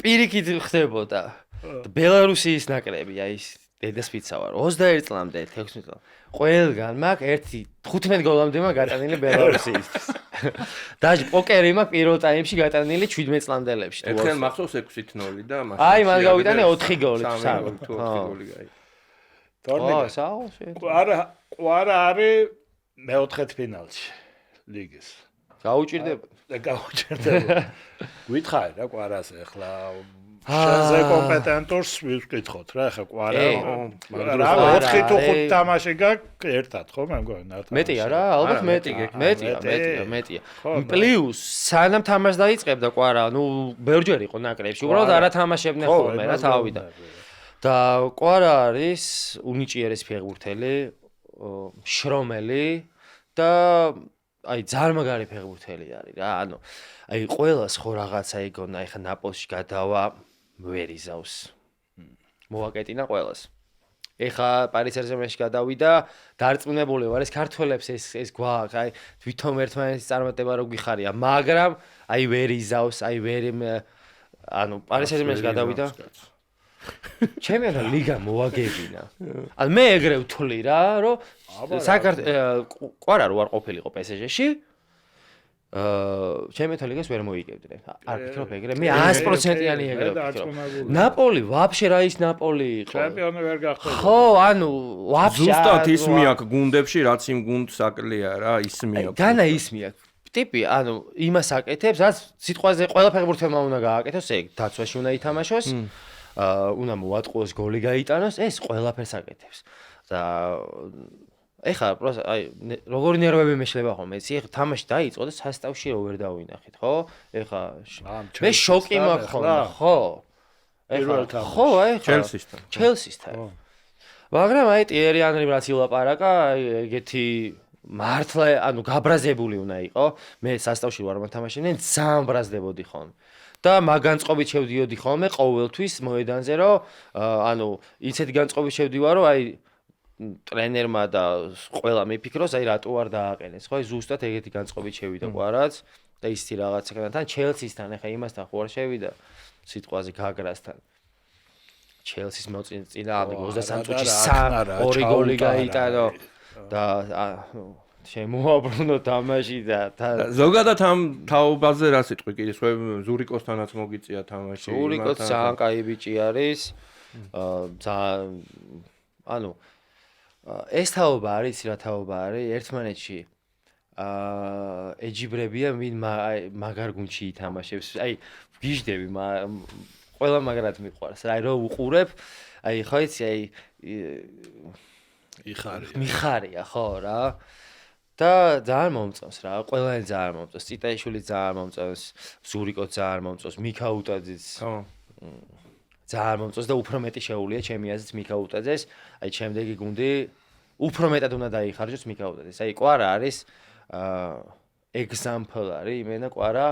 S2: პირიქით ხდებოდა ბელარუსიის ნაკრები აი დედას ფიცა ვარ 21 წლამდე 16 წლამდე ყველგან მაქვს 15 გოლამდე მაქვს გატანილი ბელარუსისთვის დაჟე პოკერი მაქვს პირველ ტაიმში გატანილი 17 წლამდელებში
S3: ერთხელ მახსოვს 6-0 და მაშინ
S2: აი მან გავიტანე 4 გოლი
S1: კვარა არის მეოთხე ფინალში ლიგის
S2: გაუჭირდება
S1: გითხარი რა კვარას ახლა შენზე კომპეტენტურს ვიკითხოთ რა ახლა კვარა რა 4 თუ 5 თამაში გაქვს ერთად ხო მე მგონი
S2: მეტია რა ალბათ მეტია პლუს სანამ თამაშს დაიწყებდა კვარა ნუ ბევრჯერ იყო ნაკრებში უბრალოდ არა თამაშებდნენ ხოლმე რა თავიდან და კვარა არის უნიჭიერეს ფეხბურთელი შრომელი და აი ძალიან მაგარი ფეხბურთელი არის რა ანუ აი ყველას ხო რაღაცა იგონა ეხა ნაპოლში გადავა ვერ იზავს მოვაკეტინა ყველას ეხა პარი სენ-ჟერმენში გადავიდა დარწმუნებული ვარ ეს ქართველებს ეს გვაქვს აი თვითონ ერთმანეთის წარმატება რო გიხარია მაგრამ აი ვერ იზავს აი ვერ ანუ პარი სენ-ჟერმენში გადავიდა ჩემი ლიგა მოაგებინა ანუ მე ეგრე ვთვლი რა რომ კვარა რო არ ყოფილიყო PSG-ში ჩემი ლიგას ვერ მოიგებდნენ არ ფიქრობ ეგრე მე 100%-იანი ეგრე ვფიქრობ ნაპოლი ვაფშე რა ის ნაპოლი იყო
S1: ჩემპიონი ვერ გახდა
S2: ხო ანუ ვაფშე
S3: ზუსტად ის მიაქვს გუნდებში რაც იმ გუნდს აკლია რა ის მიაქვს
S2: განა ის მიაქვს ტიპი ანუ იმას აკეთებს რაც სიტყვაზე ყველა ფეხბურთელმა უნდა გააკეთოს ეგ დაცვაში უნდა ითამაშოს უნდა მოატყუოს გოლი გაიტანოს ეს ყველაფერს აკეთებს და ეხლა აი როგორი ნერვები მეშლება ხოლმე იცი ეხლა თამაში დაიწყო და სასტავში რო ვერ დავინახით ხო ეხლა მე შოკი მაქვს ხოლმე ხო ეხლა ხო ეხლა ჩელსისთან მაგრამ აი ტიერი ანრი რაც ილაპარაკა ეგეთი მართლა ანუ გაბრაზებული უნდა იყო მე სასტავში ვარ მოთამაშენენ ძალიან ბრაზდებოდი ხოლმე და მაგანწყობით შევდიოდი ხოლმე ყოველთვის მოედანზე რომ ანუ ისეთი განწყობით შევდივარ რომ აი ტრენერმა და ყველა მიფიქროს აი რატო არ დააყენეს ხო აი ზუსტად ეგეთი განწყობით შევიდა ყვარაც და ისეთი რაღაცა თან ჩელსისთან ახლა იმასთან ხო არ შევიდა სიტყვაზე გაგრასთან ჩელსის მოწინწინა ამ 23 წუთში 2 გოლი გაიტანო და შემოაბრუნო თამაში და
S3: ზოგადად ამ თაობაზე რა სიტყვი კიდე ზურიკოსთანაც მოგიწია თამაში
S2: ზურიკოს ძალიან კაი ბიჭი არის ძალიან ანუ ეს თაობა არის რა თაობა არის ერთმანეთში ეჯიბრებია ვინ მაგარ გუნდში ითამაშებს აი ვგიჟდები ყველა მაგრად მიყვარს რა აი რო უყურებ აი ხო იცი აი მიხარია ხო რა და ძალიან მომწონს რა ყველანი ძალიან მომწონს ციტაიშვილი ძალიან მომწონს ზურიკო ძალიან მომწონს მიქაუტაძეც ძალიან მომწონს და უფრო მეტი შეუულია ჩემი აზრით მიქაუტაძეს აი შემდეგი გუნდი უფრო მეტად უნდა დაიხარჯოს მიქაუტაძეს აი კვარა არის example არის იმენა კვარა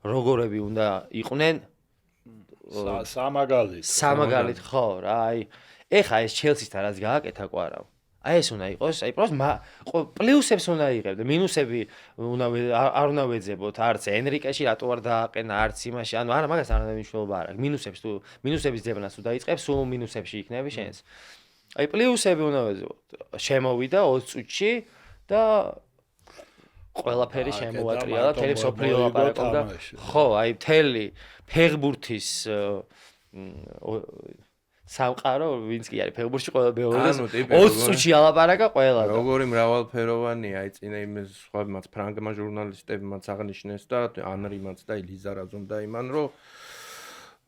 S2: როგორები უნდა იყვნენ სამაგალით ხო რა აი ეხა ეს ჩელსისთან რაც გააკეთა კვარა აი ეს უნდა იყოს აი პლუსებს უნდა იღებდე მინუსები არ უნდა ვეძებოთ არც ენრიკეში რატო არ დააყენა არც იმაში ანუ არა მაგას არ უნდა მნიშვნელობა არ აქვს მინუსებს თუ მინუსების ძებნას თუ დაიწყებს სულ მინუსებში იქნები შენს აი პლუსები უნდა ვეძებოთ შემოვიდა 20 წუთში და ყველაფერი შემოატრიალა თელი სოფლიო ლაპარაკობდა ხო აი თელი ფეხბურთის სამყარო ვინც კი არის ფეხბურთში ყველა ბევრს 20 წუთში ალაპარაკა ყველა
S3: როგორი მრავალფეროვანია აი წინა იმ სხვებმაც ფრანგმა ჟურნალისტებმაც აღნიშნეს და ანრიმაც და ელიზა რაზომ და იმან რომ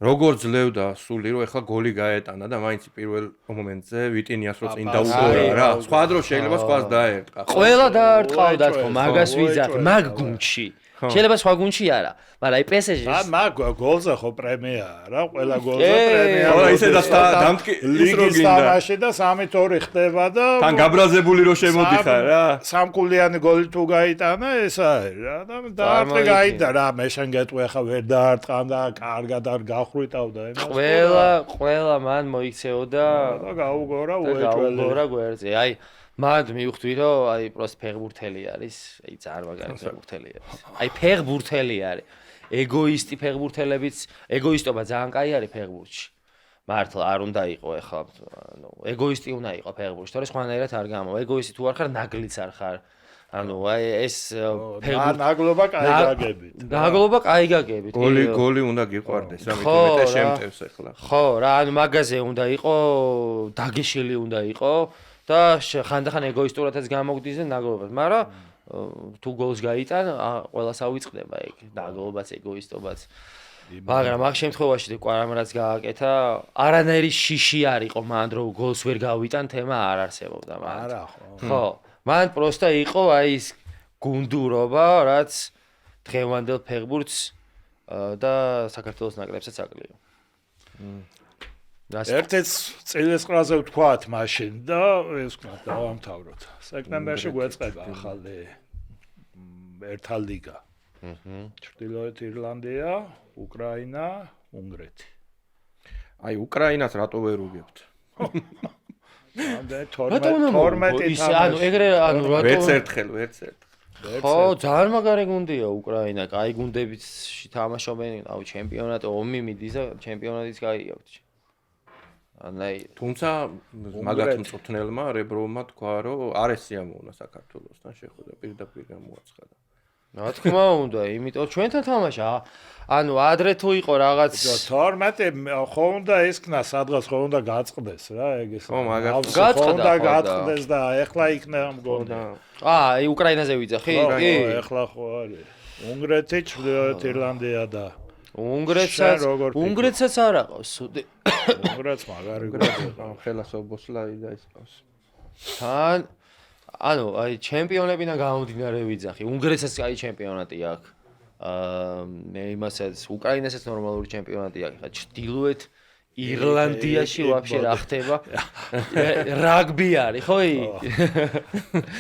S3: როგორ ძლევდა სული რომ ეხლა გოლი გაეტანა და მაინც პირველ მომენტზე ვიტინიას რო წინ დაუგორა რა სხვა დრო შეიძლება სხვას დაერტყა
S2: ყველა დაარტყავდა თქო მაგას ვიზახი მაგ გუნდში შეიძლება სხვა გუნდში არა მაგრამ აი PSG-ს
S1: მაგ გოლზე ხო პრემიაა რა ყველა გოლზე პრემია
S3: ხო ისედაც დამტკი ის რო გინდა
S1: თამაში და 3-2 ხდება და
S3: თან გაბრაზებული რო შემოდიხარ რა
S1: სამკულიანი გოლი თუ გაიტანა ეს არის რა და დაარტყი გაიტა რა მე შენ გეტყვი ახლა ვერ დაარტყან და კარგად არ გახრიტავდა
S2: იმას ყველა მან მოიქცეოდა
S1: და გაუგორა
S2: გვერდზე აი მანდ მივხვდი რომ აი პროსტ ფეხბურთელი არის აი ძალიან მაგარი ფეხბურთელი არის აი ფეხბურთელი არის ეგოისტი ფეხბურთელებიც ეგოისტობა ძალიან კაი არის ფეხბურთში მართლა არ უნდა იყო ეხლა ანუ ეგოისტი უნდა იყო ფეხბურთში თორე სხვანაირად არ გამო ეგოისტი თუ არ ხარ ნაგლიც არ ხარ ანუ აი ეს
S1: ნაგლობა კაი გაგებით
S2: ნაგლობა კაი გაგებით
S3: გოლი უნდა გიყვარდეს რა მეტყვი შემტევს ეხლა
S2: ხო რა ანუ მაგაზე უნდა იყო დაგეშილი უნდა იყო და ხანდახან ეგოისტურადაც გამოგდის და ნაგლობაც მაგრამ თუ გოლს გაიტან ყველას ავიწყდება ეგ ნაგლობაც ეგოისტობაც მაგრამ ამ შემთხვევაში კვარამ რაც გააკეთა არანაირი შიში არ იყო მან რომ გოლს ვერ გავიტან თემა არ არსებობდა მან
S1: არა
S2: ხო მან პროსტა იყო აი ის გუნდურობა რაც დღევანდელ ფეხბურთს და საქართველოს ნაკრებსაც აკლია
S1: ერთ-ერთ წელიწადზე ვთქვათ მაშინ და ეს ვთქვათ დავამთავროთ სექტემბერში გვეწყება ახალი ერთა ლიგა ჩრდილოეთ ირლანდია უკრაინა უნგრეთი
S3: აი უკრაინას რატო ვერ უგებთ
S1: ამდე 12
S2: ის ანუ ეგრე ანუ რატო
S3: ვერც ერთხელ
S2: ხო ძალიან მაგარი გუნდია უკრაინა კაი გუნდებიც თამაშობენ აუ ჩემპიონატი ომი მიდის და ჩემპიონატიც კაია ანაი
S3: თუმცა მაგათ მწვრთნელმა რებროვმა თქვა რომ არ ესიამოვნა საქართველოსთან შეხვედრა პირდაპირ გამოაცხადა
S2: რა თქმა უნდა იმიტომ ჩვენთან თამაშა ანუ ადრე თუ იყო რაღაც
S1: 12 ხო უნდა ესკნა სადღაც ხო უნდა გაწყდეს რა ეგ ეს
S3: ხო მაგათ
S1: გაწყდეს და ეხლა იქნება მგონი
S2: აი უკრაინაზე ვიძახი
S1: კი ეხლა ხო არის უნგრეთი ჩრდილოეთ ირლანდია და
S2: უნგრეთსაც არ აყავს სუდი
S1: უნგრეთს მაგარი გუნდია
S3: ხელას ობოსლაი და ის ყავს
S2: თან ანუ აი ჩემპიონებიდან გამომდინარე ვიძახი უნგრეთსაც კაი ჩემპიონატი აქვს მე იმასაც უკრაინასაც ნორმალური ჩემპიონატი აქვს ხა ჩრდილოეთ ირლანდიაში ვაფშე რა ხდება რაგბი არის ხო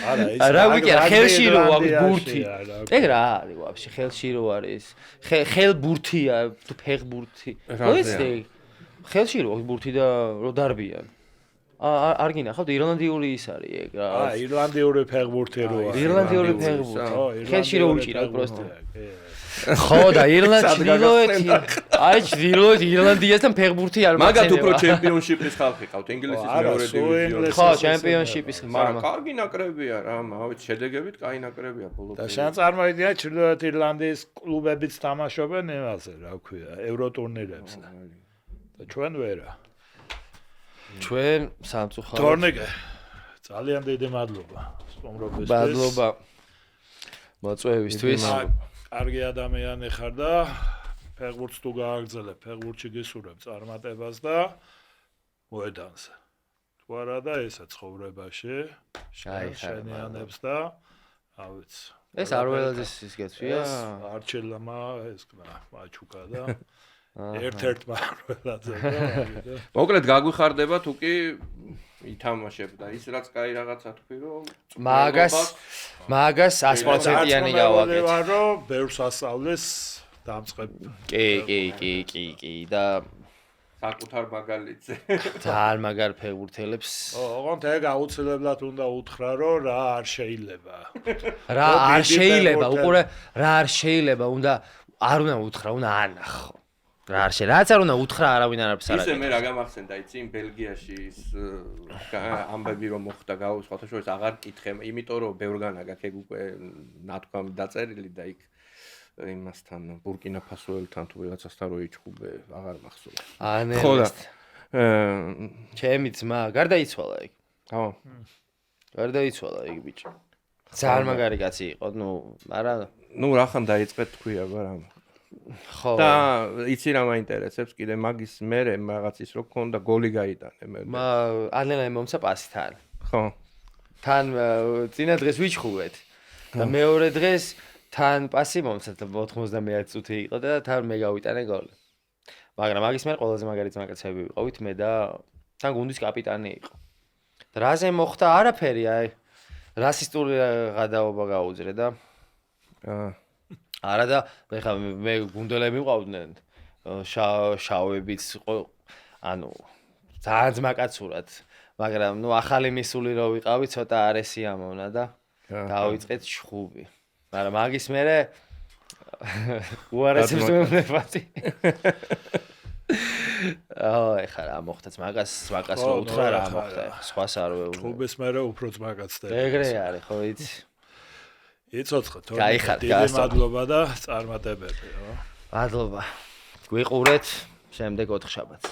S1: არა ის
S2: რაგბი კი ხელში რო აქვს ბურთი ეგ რა არის ვაფშე ხელში რო არის ხელბურთია თუ ფეხბურთი ხო ის ხელში რო აქვს ბურთი და რო დარბიან არ გინახავთ ირლანდიური ის არის ეგ რა
S1: ირლანდიური ფეხბურთი რო არის
S2: ირლანდიური ფეხბურთი ხელში რო უჭირა პროსტო ხო და აი ჩრდილოეთ ირლანდიასთან ფეხბურთი არ
S3: მაგათ უფრო ჩემპიონშიპის ხალხი ყავთ ინგლისის მეორე დივიზიონი
S2: ხო ჩემპიონშიპის
S3: მაგრამ კარგი ნაკრებია რა ავით შედეგებით კაი ნაკრებია ბოლო
S1: და შენ წარმოვიდგინე ჩრდილოეთ ირლანდიის კლუბებიც თამაშობენ იმაზე რა ქვია ევროტურნირებზე და ჩვენ ვერა
S2: ჩვენ სამწუხაროდ
S1: თორნიკე ძალიან დიდი მადლობა სტუმრობისთვის
S2: მადლობა მოწვევისთვის
S1: კარგი ადამიანი ხარ და ფეხბურთს თუ გააგრძელებ ფეხბურთში გისურვებ წარმატებას და მოედანზე თუ არა და ესა ცხოვრებაში შენიანებს და რა ვიცი
S2: ეს არ ველაძის ის გეცვია
S1: არჩელმა ეს კნა მაჩუკა და ერთ-ერთმა ველაძე
S3: მოკლედ გაგვიხარდება თუ კი ითამაშებ და ის რაც კაი რაღაცა თქვი რომ
S2: მაგას 100%-იანი გავაკეთე.
S1: ვარ რომ ბევრს ასწავლეს დამწყებ.
S2: კი და
S3: საკუთარ მაგალითზე.
S2: ძალიან მაგარ ფეხბურთელებს.
S1: ოღონდ ეგ აუცილებლად უნდა უთხრა რომ რა არ შეიძლება.
S2: რა არ შეიძლება, უყურე რა არ შეიძლება, არ უნდა უთხრა, უნდა ანახო. რა არ შეიძლება, რაც არ უნდა უთხრა, არავინ არ არის.
S3: ისე მე რა გამახსენდა, იცი, იმ ბელგიაში ის ამბები რომ მოხდა გავუსხოთ, შორის აღარ კითხე, იმიტომ რომ ბევრგან აგაკ ეგ უკვე ნათქვამი დაწერილი და იქ იმასთან ბურკინა ფასოელთან თუ ვიღაცასთან რო იჩხუბე, აღარ მახსოვს.
S2: ხო და ჩემი ძმა გარდაიცვალა იქ.
S3: ხო.
S2: გარდაიცვალა იქ ბიჭი. ძალიან მაგარი კაცი იყო, არა
S3: რახან დაიწყეთ თქვია, მაგრამ
S2: ხო
S3: და იცი რა მაინტერესებს კიდე მაგის მერე რაღაც ის რო ქონდა გოლი გაიტანე მე
S2: ანელა მომცა პასი თან
S3: ხო
S2: თან წინა დღეს ვიჩხუბეთ და მეორე დღეს თან პასი მომცა 90 წუთი იყო და თან მე გავიტანე გოლი მაგრამ მაგის მერე ყველაზე მაგარი ძმაკაცები ვიყავით მე და თან გუნდის კაპიტანი იყო და რაზე მოხდა არაფერი აი რასისტული გადაობა გაუძრე და არა და ეხლა მე გუნდელები მყავდნენ შავებიც ანუ ძალიან ძმაკაცურად მაგრამ ახალი მისული რო ვიყავი ცოტა არ ესიამოვნა და დავიწყეთ შხუბი მაგრამ მაგის მერე უარესებს მეუბნებოდი ეხლა რა მოხდაც მაგას რო უთხრა რა მოხდა სხვას არ ვეუბნები
S1: კლუბის მერე უფრო ძმაკაცდება
S2: ეგრე არის ხო იცი
S1: იცოცხლე
S2: გაიხარ
S1: დიდი მადლობა და წარმატებები რა
S2: მადლობა გვიყურეთ შემდეგ 4 შაბათს